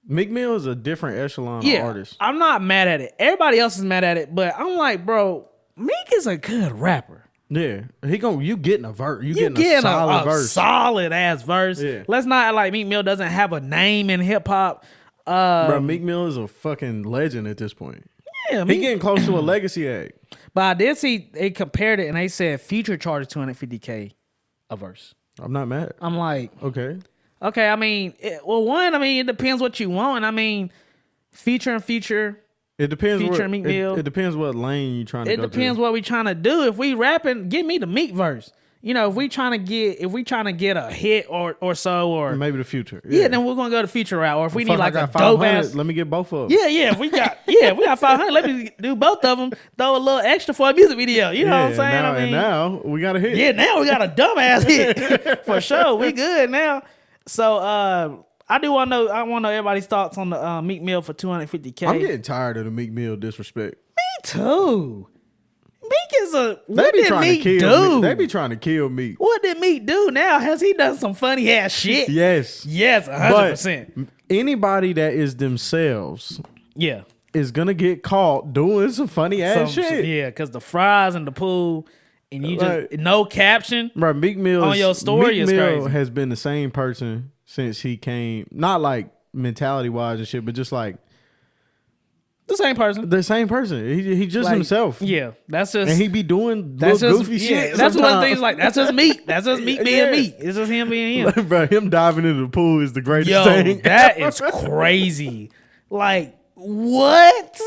Meek Mill is a different echelon of artist. I'm not mad at it. Everybody else is mad at it, but I'm like, bro, Meek is a good rapper. Yeah, you getting a verse. You You getting a solid verse. solid ass verse. Yeah. Let's not act like Meek Mill doesn't have a name in hip hop. Bro, Meek Mill is a fucking legend at this point. Yeah, He Meek, getting close to a legacy act. but I did see they compared it and they said Future charges $250K a verse. I'm not mad. I'm like, Okay. okay, I mean, it depends what you want. I mean, Future and Future. It depends. Feature Meek Mill. It depends what lane you trying to It go depends to. what we trying to do. If we rapping, give me the Meek verse. You know, if we trying to get a hit or so, or Maybe the Future. yeah, then we're gonna go to Future route. Or if we Fuck, need like I a got dope 500, ass, let me get both of them. yeah, we got 500. Let me do both of them. Throw a little extra for a music video. You know what I'm saying? Now, I mean, now we got a hit. yeah, now we got a dumbass hit for sure. We good now. So I do want to know. I want to know everybody's thoughts on the Meek Mill for $250K. I'm getting tired of the Meek Mill disrespect. Me too. Meek is a. They What be did trying Meek to kill do? me. They be trying to kill me. What did Meek do now? Has he done some funny ass shit? Yes. Yes, 100%. But anybody that is themselves Yeah. is gonna get caught doing some funny ass shit. Yeah, because the fries in the pool and you just Like- no caption. Bro, Meek Mill On your story Meek is Mill crazy. has been the same person since he came. Not like mentality wise and shit, but just like The same person. the same person. He just Like, himself. Yeah, that's just. And he be doing that's little just goofy yeah, shit. That's one of the sometimes. things. Like that's just Meek. That's just Meek being Yeah. Meek. It's just him being him. Bro, him diving into the pool is the greatest Yo, thing. that is crazy. Like what?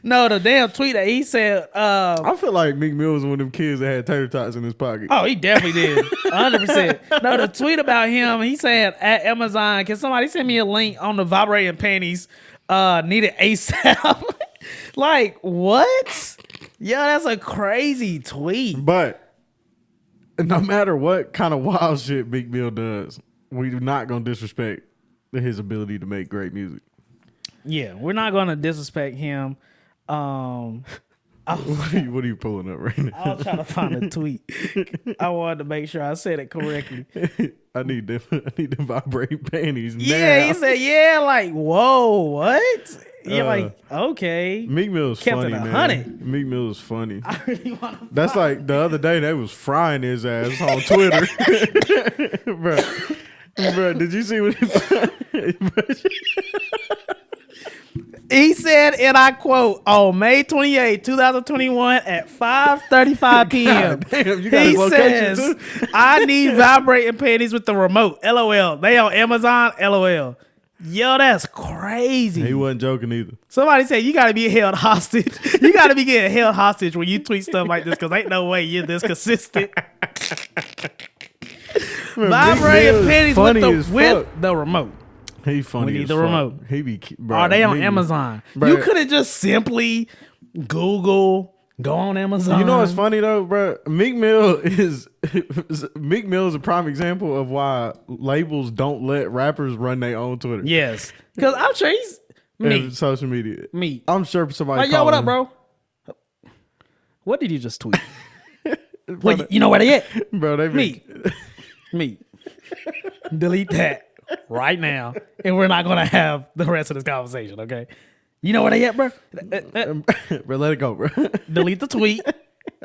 No, the damn tweet that he said. I feel like Meek Mill was one of them kids that had tater tots in his pocket. Oh, he definitely did. 100%. No, the tweet about him, he said at Amazon, can somebody send me a link on the vibrating panties needed ASAP? Like, what? Yeah, that's a crazy tweet. But no matter what kind of wild shit Meek Mill does, we're not going to disrespect his ability to make great music. Yeah, we're not going to disrespect him. What are you pulling up right now? I was trying to find a tweet. I wanted to make sure I said it correctly. I need them vibrating panties Yeah, now. he said, yeah, like, whoa, what? You're like, okay. Meek Mill's Kept funny, it man. 100. Meek Mill is funny. I really want to. That's like the other day they was frying his ass on Twitter. Bro, did you see what He said, and I quote, on May 28, 2021 at 5:35 p.m. Damn, you got he his location says, too? I need vibrating panties with the remote. LOL. They on Amazon. LOL. Yo, that's crazy. He wasn't joking either. Somebody said you gotta be held hostage. You gotta be getting held hostage when you tweet stuff like this because ain't no way you're this consistent. Vibrating panties with the remote. He funny. We need as the fuck. remote. He be. Bro, Are they on Meek- Amazon? Bro. You could have just simply Google, go on Amazon. You know what's funny though, bro? Meek Mill is a prime example of why labels don't let rappers run their own Twitter. Yes, because I'm sure he's And social media. me. I'm sure somebody. Like, yo, what up, calling bro? What did you just tweet? Well, you know where they at? Bro, they be, Me. Delete that right now, and we're not gonna have the rest of this conversation. Okay? You know where they at, bro? bro, let it go, bro. Delete the tweet.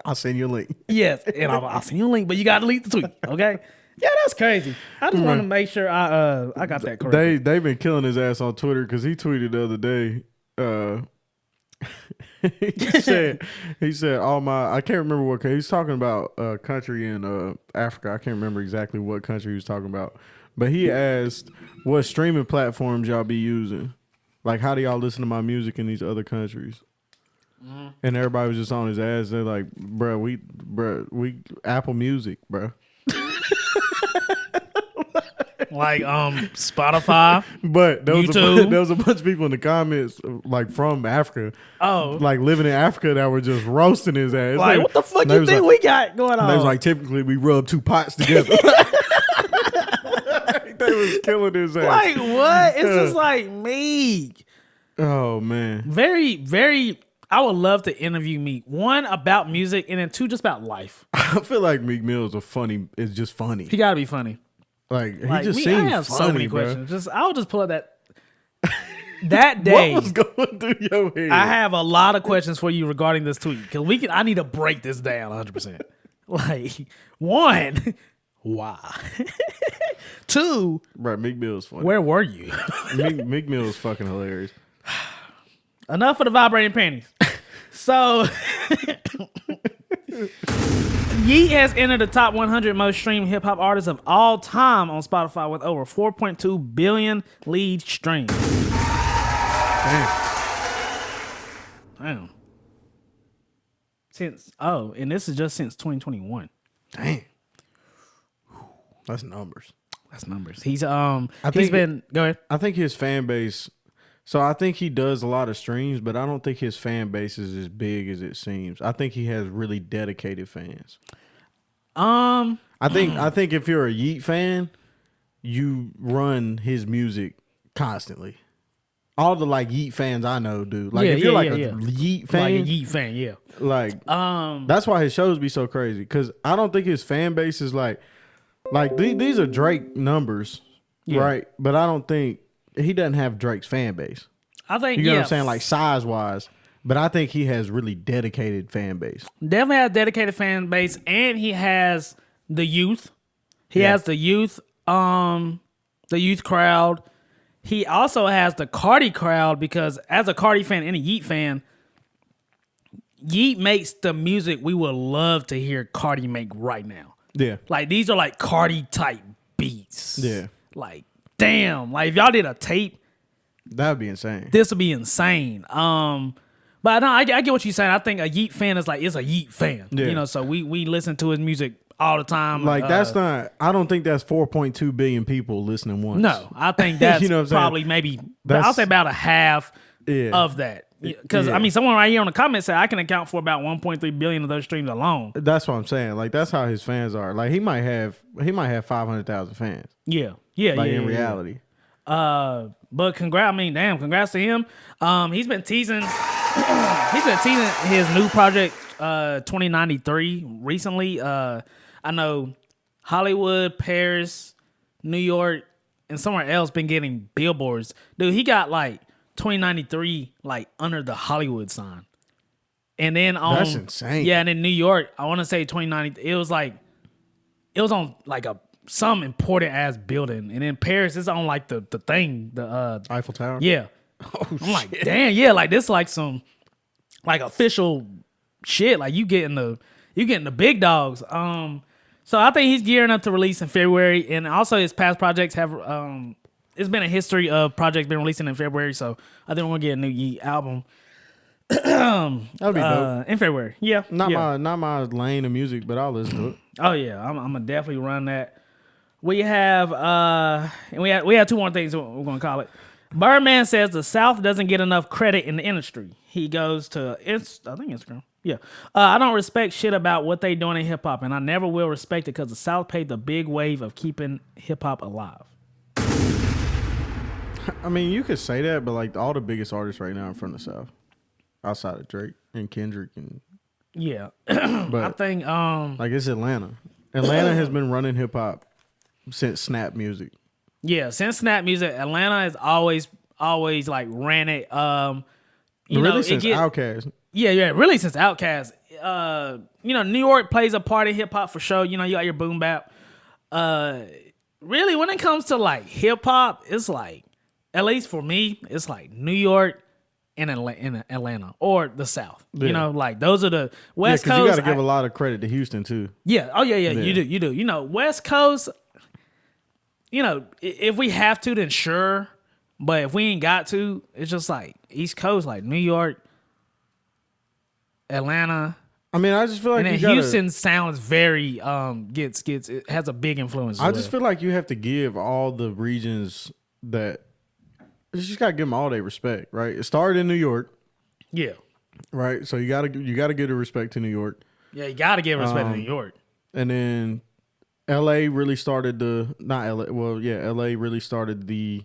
I'll send you a link. Yes, and I'll send you a link, but you gotta delete the tweet. Okay? Yeah, that's crazy. I just want to make sure I got that correct. They've been killing his ass on Twitter because he tweeted the other day. he said all my, I can't remember what, he's talking about country in Africa. I can't remember exactly what country he was talking about, but he asked what streaming platforms y'all be using, like how do y'all listen to my music in these other countries. And everybody was just on his ass. They're like, bro, we Apple Music, bro. Like Spotify. But there was, YouTube. there was a bunch of people in the comments like from Africa, Oh, like living in Africa, that were just roasting his ass. like what the fuck they you was think like, we got going on? They was like, typically we rub two pots together. They was killing his ass. like what? It's just like Meek. Oh man, Very, very. I would love to interview Meek. One about music, and then two just about life. I feel like Meek Mill is just funny. He gotta be funny. Like he Like just I seems have funny, so many bro. questions. I'll just pull up that day. What was going through your head? I have a lot of questions for you regarding this tweet because I need to break this down 100%. Like, one, why? Two, Bro, Meek Mill is funny. where were you? Meek Mill is fucking hilarious. Enough of the vibrating panties. So, Yeet has entered the top 100 most streamed hip hop artists of all time on Spotify with over 4.2 billion lead streams. Damn. And this is just since 2021. Damn. That's numbers. That's numbers. He's think been go ahead. I think his fan base. So I think he does a lot of streams, but I don't think his fan base is as big as it seems. I think he has really dedicated fans. I think if you're a Yeet fan, you run his music constantly. All the like Yeet fans I know do. Like if you're like a Yeet fan, Like a Yeet fan, yeah. like that's why his shows be so crazy. Because I don't think his fan base is like these are Drake numbers, right? But I don't think he doesn't have Drake's fan base. I think You know what I'm saying? Like size wise. But I think he has really dedicated fan base. Definitely has dedicated fan base, and he has the youth. He has the youth crowd. He also has the Cardi crowd because as a Cardi fan and a Yeet fan, Yeet makes the music we would love to hear Cardi make right now. Yeah. Like these are like Cardi type beats. Yeah. Like damn. Like if y'all did a tape, That would be insane. this would be insane. But no, I get what you're saying. I think a Yeet fan is a Yeet fan. Yeah. You know, so we listen to his music all the time. Like that's not. I don't think that's 4.2 billion people listening once. No, I think that's You know what I'm saying? probably maybe. That's- I'll say about a half Yeah. of that. Because Yeah. I mean, someone right here on the comment said I can account for about 1.3 billion of those streams alone. That's what I'm saying. Like that's how his fans are. Like he might have 500,000 fans. Yeah, Like in reality. But congrats to him. He's been teasing his new project 2093 recently. I know Hollywood, Paris, New York, and somewhere else been getting billboards. Dude, he got like 2093 like under the Hollywood sign. And then on That's insane. Yeah, and in New York, I want to say 2090, it was on like some important ass building. And in Paris, it's on like the thing, the Eiffel Tower. yeah. Oh, I'm like, damn, yeah, like this like some like official shit. Like you getting the big dogs. So I think he's gearing up to release in February, and also his past projects have it's been a history of projects been releasing in February. So I think we're gonna get a new Yeet album. That'd be dope. In February. Yeah. Not yeah. my lane of music, but I'll listen to it. Oh yeah, I'm gonna definitely run that. We have and we have two more things we're gonna call it. Birdman says the South doesn't get enough credit in the industry. He goes to I think Instagram. Yeah. I don't respect shit about what they doing in hip hop, and I never will respect it because the South paid the big wave of keeping hip hop alive. I mean, you could say that, but like all the biggest artists right now are from the South, outside of Drake and Kendrick, and Yeah. but I think like it's Atlanta. Atlanta has been running hip hop since Snap Music. yeah, since Snap Music, Atlanta has always like ran it. You Really know, since Outkast. Yeah, really since Outkast. New York plays a part in hip hop for sure. You know, you got your boom bap. Really, when it comes to like hip hop, it's like, at least for me, it's like New York and Atlanta or the South. Yeah. You know, like those are the West because Coast. you got to give a lot of credit to Houston too. Yeah. Oh yeah. You do. You know, West Coast. You know, if we have to, then sure. But if we ain't got to, it's just like East Coast, like New York, Atlanta. I mean, I just feel like And then you gotta, Houston sounds very it has a big influence. I just feel like you have to give all the regions that you just gotta give them all their respect, right? It started in New York, yeah, right? So you gotta give the respect to New York, you got to give respect to New York. and then L.A. really started L.A. really started the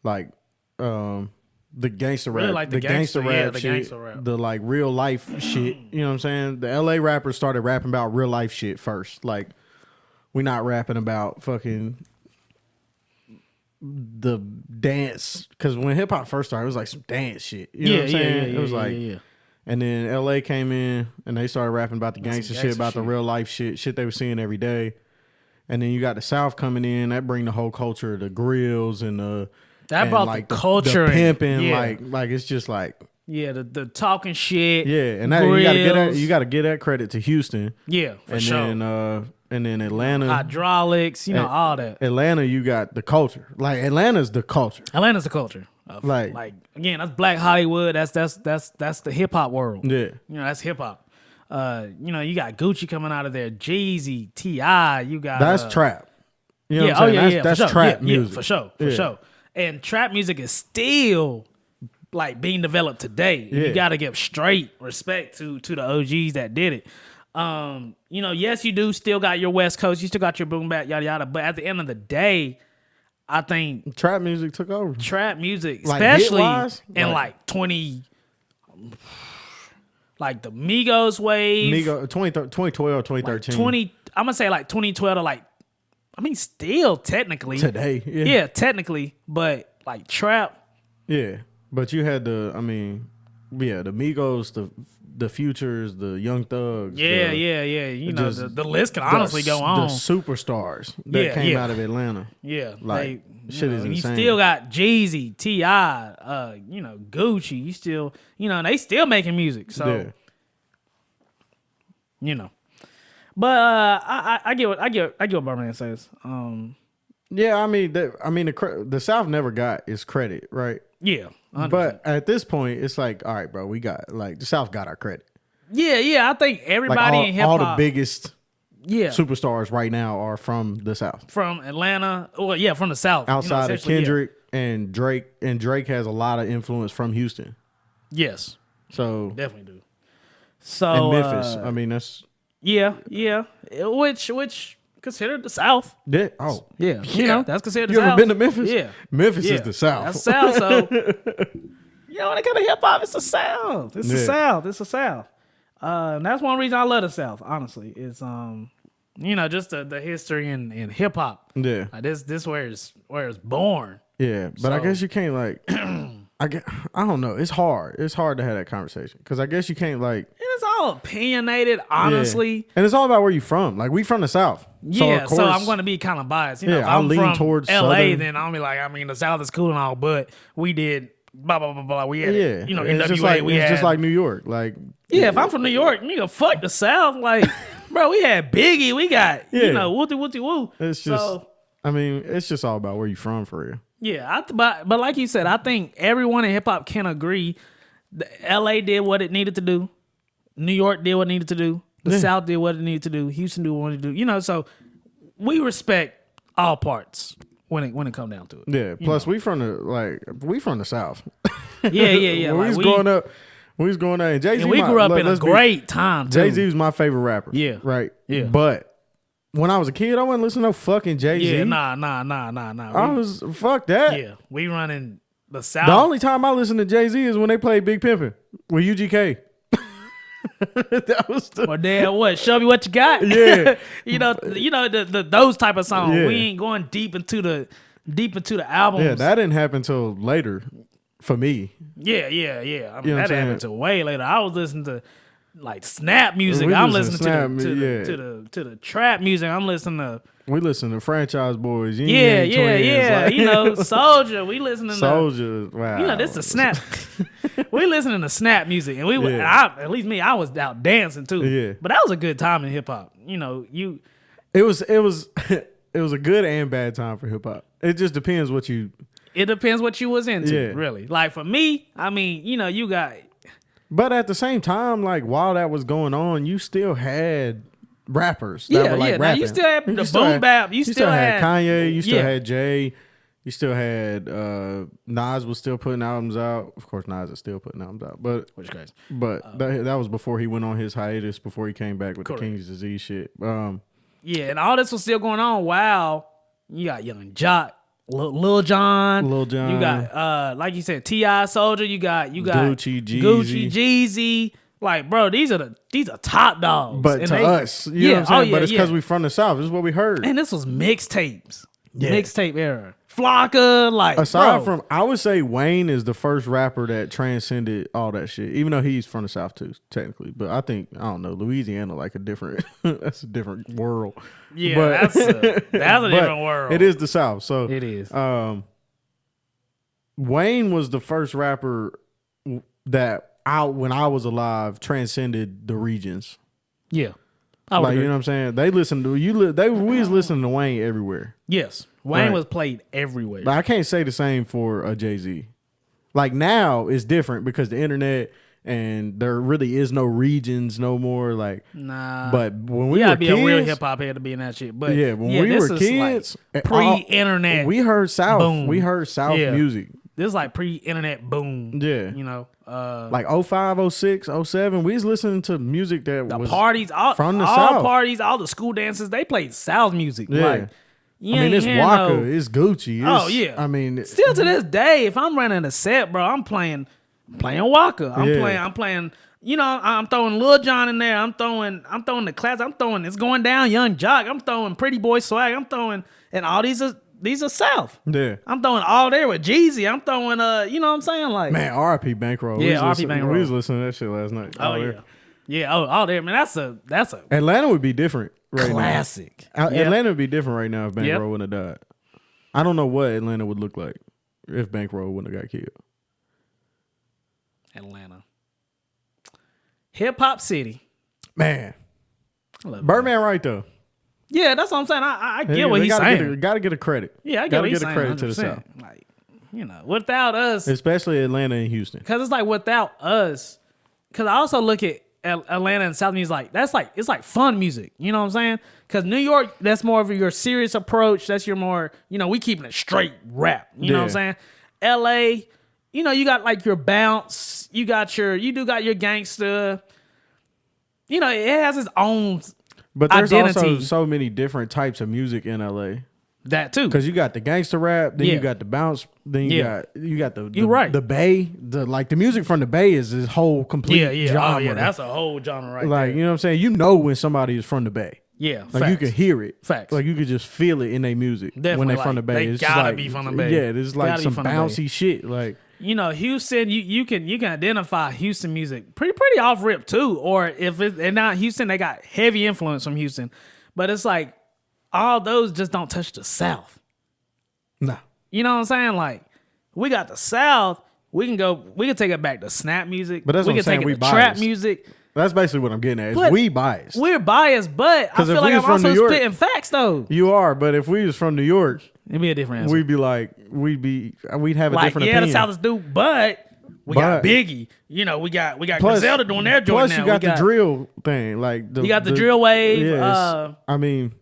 like the gangster rap, Really like the gangster gangster- yeah, rap the shit, gangster rap. the like real life shit. You know what I'm saying? The L.A. rappers started rapping about real life shit first. Like we're not rapping about fucking the dance, because when hip hop first started, it was like some dance shit. You know what I'm saying? It was like. And then L.A. came in and they started rapping about the gangster shit, about the real life shit they were seeing every day. And then you got the South coming in, that bring the whole culture, the grills and the brought like the culture, the pimping, yeah. like it's just like the talking shit. yeah, and that you gotta give that credit to Houston. Yeah, for and sure. then Atlanta, Hydraulics, all that. Atlanta, you got the culture. Like Atlanta's the culture. Atlanta's the culture. Like again, that's Black Hollywood. That's the hip hop world. Yeah, That's hip hop. You got Gucci coming out of there, Jeezy, T.I. You got that's trap. You know what I'm saying? That's trap music. For sure. And trap music is still like being developed today. Yeah. You got to give straight respect to the OGs that did it. Yes, you do still got your West Coast, you still got your boom bap, yada yada. But at the end of the day, I think trap music took over. Trap music, Like, especially hit-wise? in like 20, like the Migos wave, 2012, 2013. 20. I'm gonna say like 2012 to like, I mean, still technically today. yeah, technically, but like trap. Yeah, but you had the Migos, the Futures, the Young Thugs. Yeah. The list can honestly go on. The superstars that came out of Atlanta. Yeah, Like, shit is You insane. still got Jeezy, T.I., Gucci. You still, they still making music. So, But I get what Birdman says. Yeah, I mean, the South never got its credit, right? Yeah. 100%. But at this point, it's like, all right, bro, we got like the South got our credit. Yeah. I think Like everybody in hip all hop, the biggest yeah, superstars right now are from the South. from Atlanta, or yeah, from the South. Outside of essentially, yeah. Kendrick and Drake has a lot of influence from Houston. Yes, So definitely do. So and Memphis, I mean, that's yeah, which considered the South. yeah. Oh, Yeah, that's considered the you South. ever been to Memphis? Yeah, Memphis yeah. is the South. That's the South. So when it comes to hip hop, it's the South. It's the Yeah. South. It's the South. And that's one reason I love the South. Honestly, it's just the history in hip hop. Yeah, Like this where it's born. yeah. But I So- guess you can't like. I don't know. It's hard. It's hard to have that conversation because I guess you can't like. And it's all opinionated, honestly. Yeah. And it's all about where you from. Like we from the South. Yeah, of so course- I'm going to be kind of biased. Yeah, If I'll I'm lean from towards LA, Southern. then I'll be like, I mean, the South is cool and all, but we did blah blah blah blah. We had, Yeah, NWA. it's just like we had, just like New York. Like if I'm from New York, nigga, fuck the South. Like, bro, we had Biggie, we got Yeah. wooty woo. it's just. So I mean, it's just all about where you from for real. yeah, but like you said, I think everyone in hip hop can agree. LA did what it needed to do. New York did what it needed to do. The South did what it needed to do. Houston did what it needed to do. So we respect all parts when it come down to it. Yeah. Plus, we from the South. Yeah. When we was growing up, and Jay Z. And we grew up in a great time too. Jay Z was my favorite rapper. Yeah. Right. Yeah. But when I was a kid, I wasn't listening to no fucking Jay Z. Yeah, nah. I was fuck that. We running the South. The only time I listen to Jay Z is when they played Big Pimpin' with UGK. That was the Or damn, what? Show me what you got. Yeah. the those type of songs. Yeah. We ain't going deep into the albums. yeah. That didn't happen till later for me. Yeah. I mean, You know what I'm that saying? happened to way later. I was listening to like snap music. We I'm listen listening to to snap to the trap music. I'm listening to We listen to Franchise Boys. Yin yeah. Yang Twins, like, Soldier. We listening to Soldier. Wow. this is snap. We listening to snap music, and at least me, I was out dancing too. Yeah. But that was a good time in hip hop. It was a good and bad time for hip hop. It just depends what you. It depends what you was into, Yeah. really. Like for me, I mean, you got But at the same time, like while that was going on, you still had rappers that were like Now rapping. you still had the still boom bap. You still had Kanye. You still yeah. had Jay. You still had Nas was still putting albums out. Of course, Nas is still putting albums out, but which is crazy. that was before he went on his hiatus. Before he came back with Correct. the King's Disease shit. Yeah, and all this was still going on while you got Young Jock, Lil Jon. You got like you said, T.I. Soldier. You got Gucci, Jeezy. Like, bro, these are top dogs. But And to us, you know what I'm saying? But it's because we from the South. This is what we heard. And this was mixtapes. Yeah. Mixtape era. Flocka, like Aside bro. from, I would say Wayne is the first rapper that transcended all that shit. Even though he's from the South too, technically. But I think Louisiana like a different. That's a different world. Yeah, but, that's a different world. It is the South, so It is. Wayne was the first rapper that when I was alive transcended the regions. Yeah. I would Like agree. you know what I'm saying? They listened to we was listening to Wayne everywhere. Yes. Wayne Right. was played everywhere. But I can't say the same for a Jay-Z. Like now it's different because the internet and there really is no regions no more. Like Nah. but when we you were gotta be kids, a real hip hop head to be in that shit. But yeah, when we this were is kids, like pre-internet. we heard South. boom. We heard South Yeah. music. This is like pre-internet boom. Yeah. You know, Like 05, 06, 07, we was listening to music that the was parties, all from the all South. parties, all the school dances, they played South music. Yeah. Like, you I mean, ain't it's hearing Waka, no- it's Gucci. Oh, It's, yeah. I mean, Still to this day, if I'm running a set, bro, I'm playing Waka. Yeah. I'm playing. You know, I'm throwing Lil Jon in there. I'm throwing the class. I'm throwing It's Going Down, Young Jock. I'm throwing Pretty Boy Swag. I'm throwing, and all these are South. yeah. I'm throwing all there with Jeezy. I'm throwing you know what I'm saying? Like, Man, R.I.P. Bankroll. Yeah, R.I.P. We Bankroll. was listening to that shit last night. oh All yeah, there. yeah. Oh, all there, man. That's a Atlanta would be different right classic. now. Yeah. Atlanta would be different right now if Bankroll Yep. wouldn't have died. I don't know what Atlanta would look like if Bankroll wouldn't have got killed. Atlanta, hip hop city. Man, I love it. Birdman right though. Yeah, that's what I'm saying. I get what he's saying. Got to get a credit. Yeah, I get gotta what he's get saying. a credit to the 100%. South, Like, without us, especially Atlanta and Houston. because it's like without us. Because I also look at Atlanta and South music like it's like fun music. You know what I'm saying? Because New York, that's more of your serious approach. That's your more, we keeping it straight rap. You know what I'm saying? LA, you got like your bounce. You do got your gangster. It has its own. But there's identity. also so many different types of music in LA. That too. Because you got the gangster rap, then you got the bounce, then you got the You're right. the Bay. The music from the Bay is this whole complete genre. Oh, yeah, that's a whole genre right like, there. you know what I'm saying? You know when somebody is from the Bay. Yeah, Like you can hear it. Facts. Like you could just feel it in their music when Definitely, they from the Bay. they It's just gotta like, be from the Bay. Yeah, it's like Gotta be some from the Bay. bouncy shit. Like Houston, you can identify Houston music pretty off rip too. Or if it's not Houston, they got heavy influence from Houston. But it's like all those just don't touch the South. nah. You know what I'm saying? Like we got the South. We can take it back to snap music. But that's we what I'm can saying, take we it to trap biased. music. That's basically what I'm getting at. Is But we biased. We're biased, but I 'Cause if feel like we I'm was from also New York- spitting facts though. You are, but if we was from New York, It'd be a different answer. we'd have a Like, different yeah, opinion. the South is due, but we got Biggie. We got Griselda doing their joint plus now. you got the drill thing. Like You got the drill wave. Yeah, I mean,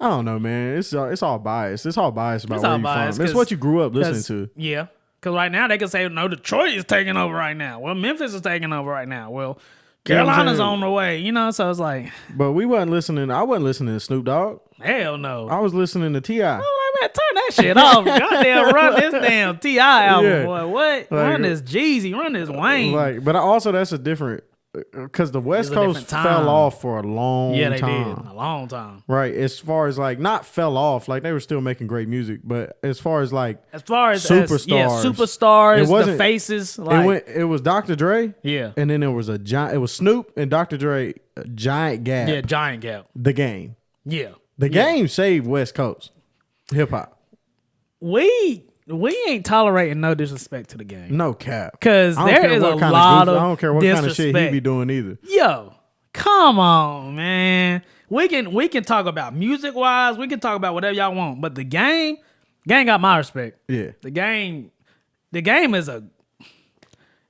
I don't know, man. It's all biased. It's all biased about It's where all you're biased, from. It's 'cause- what you grew up listening to. Yeah. Because right now they can say, no, Detroit is taking over right now. Well, Memphis is taking over right now. Well, You know what I'm Carolina's saying? on the way. So it's like, But we wasn't listening. I wasn't listening to Snoop Dogg. hell no. I was listening to T.I. I'm like, man, turn that shit off. Goddamn, run this damn T.I. album, Yeah. boy. What? Like, run this Jeezy. Run this Wayne. But also that's a different because the West a Coast different time. fell off for a long Yeah, they time. did. A long time. Right, as far as like not fell off, like they were still making great music, but as far as like As far as Superstars. superstars, It the wasn't- faces. Like, it was Dr. Dre, yeah. and then there was it was Snoop and Dr. Dre, a giant gap. Yeah, giant gap. The Game, Yeah. the Game saved West Coast hip hop. We ain't tolerating no disrespect to the game. No cap, Because I don't there care is what a kind lot of of I don't care what kind of shit he disrespect. be doing either. Yo, come on, man. We can talk about music wise. We can talk about whatever y'all want. But the game got my respect. Yeah, The game is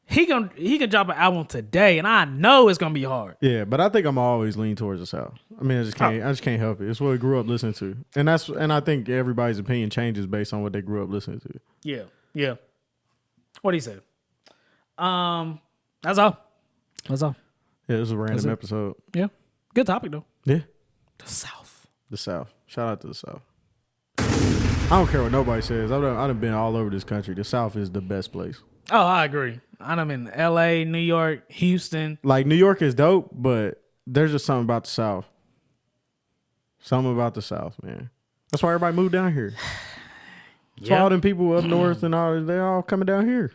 he can drop an album today, and I know it's gonna be hard. yeah, but I think I'm always lean towards the South. I mean, I just can't help it. It's what I grew up listening to, and I think everybody's opinion changes based on what they grew up listening to. Yeah. What do you say? That's all. Yeah, it was a random episode. Yeah. Good topic though. Yeah, The South. the South. Shout out to the South. I don't care what nobody says. I've been all over this country. The South is the best place. Oh, I agree. I'm in LA, New York, Houston. Like New York is dope, but there's just something about the South. Something about the South, man. That's why everybody moved down here. That's why all them people up north and all they're all coming down here.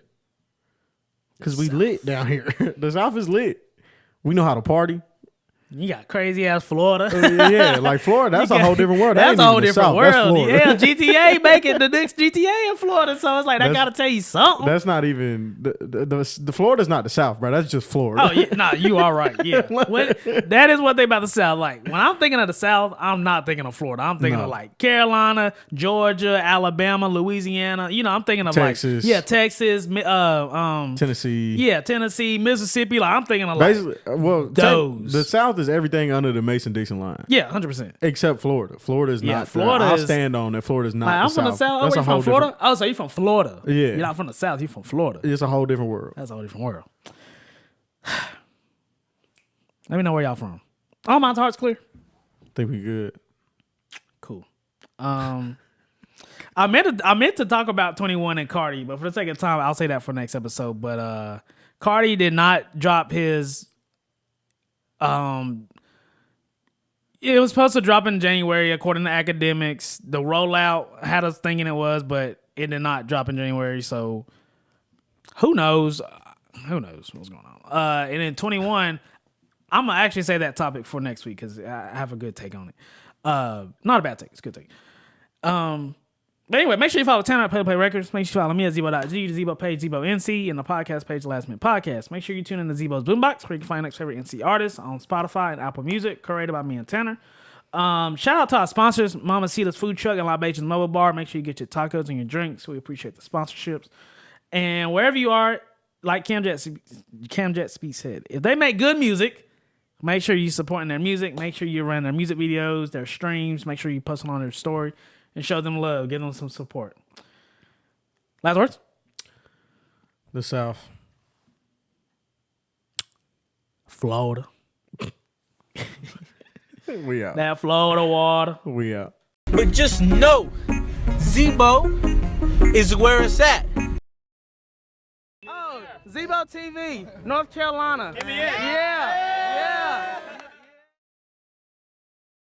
Cause we lit down here. The South is lit. We know how to party. You got crazy ass Florida. Yeah, like Florida, that's a whole different world. That's That a ain't whole even the different South. That's world. Florida. Yeah, GTA making the next GTA in Florida, so it's like I That's- gotta tell you something. That's not even the Florida's not the South, bro. That's just Florida. Oh yeah, nah, you are right. Yeah, that is what they about the South. Like when I'm thinking of the South, I'm not thinking of Florida. I'm thinking No. of like Carolina, Georgia, Alabama, Louisiana. I'm thinking of Texas. Texas, Tennessee. yeah, Tennessee, Mississippi. Like I'm thinking of like Basically, well, those. the South is everything under the Mason-Dixon line. yeah, 100%. Except Florida. Florida is Yeah, not. Florida I'll is- stand on that. Florida's not. Like, I'm the from the South. South. Oh, That's you a whole from Florida? different. Oh, so you from Florida? Yeah. You're not from the South. You from Florida. It's a whole different world. That's a whole different world. Let me know where y'all from. Oh, my heart's clear. Think we good. Cool. I meant to talk about 21 and Cardi, but for the sake of time, I'll say that for next episode. But Cardi did not drop his. It was supposed to drop in January, according to academics. The rollout had us thinking it was, but it did not drop in January. So who knows? Who knows what's going on? And then 21, I'm gonna actually say that topic for next week because I have a good take on it. Not a bad take. It's a good take. But anyway, make sure you follow Tanner at Play Records. Make sure you follow me at Zebo.G, the Zebo page, Zebo NC, and the podcast page, Last Minute Podcast. Make sure you tune in to Zebo's Boombox, where you can find next favorite NC artists on Spotify and Apple Music, curated by me and Tanner. Shout out to our sponsors, MAMACITAS Food Truck and LIBATIONS Mobile Bar. Make sure you get your tacos and your drinks. We appreciate the sponsorships. And wherever you are, like Camjet Speed said, if they make good music, make sure you're supporting their music. Make sure you run their music videos, their streams. Make sure you post them on their story and show them love. Give them some support. Last words? The South. Florida. We out. That Florida water. We out. But just know, Zebo is where it's at. Oh, Zebo TV, North Carolina. Yeah.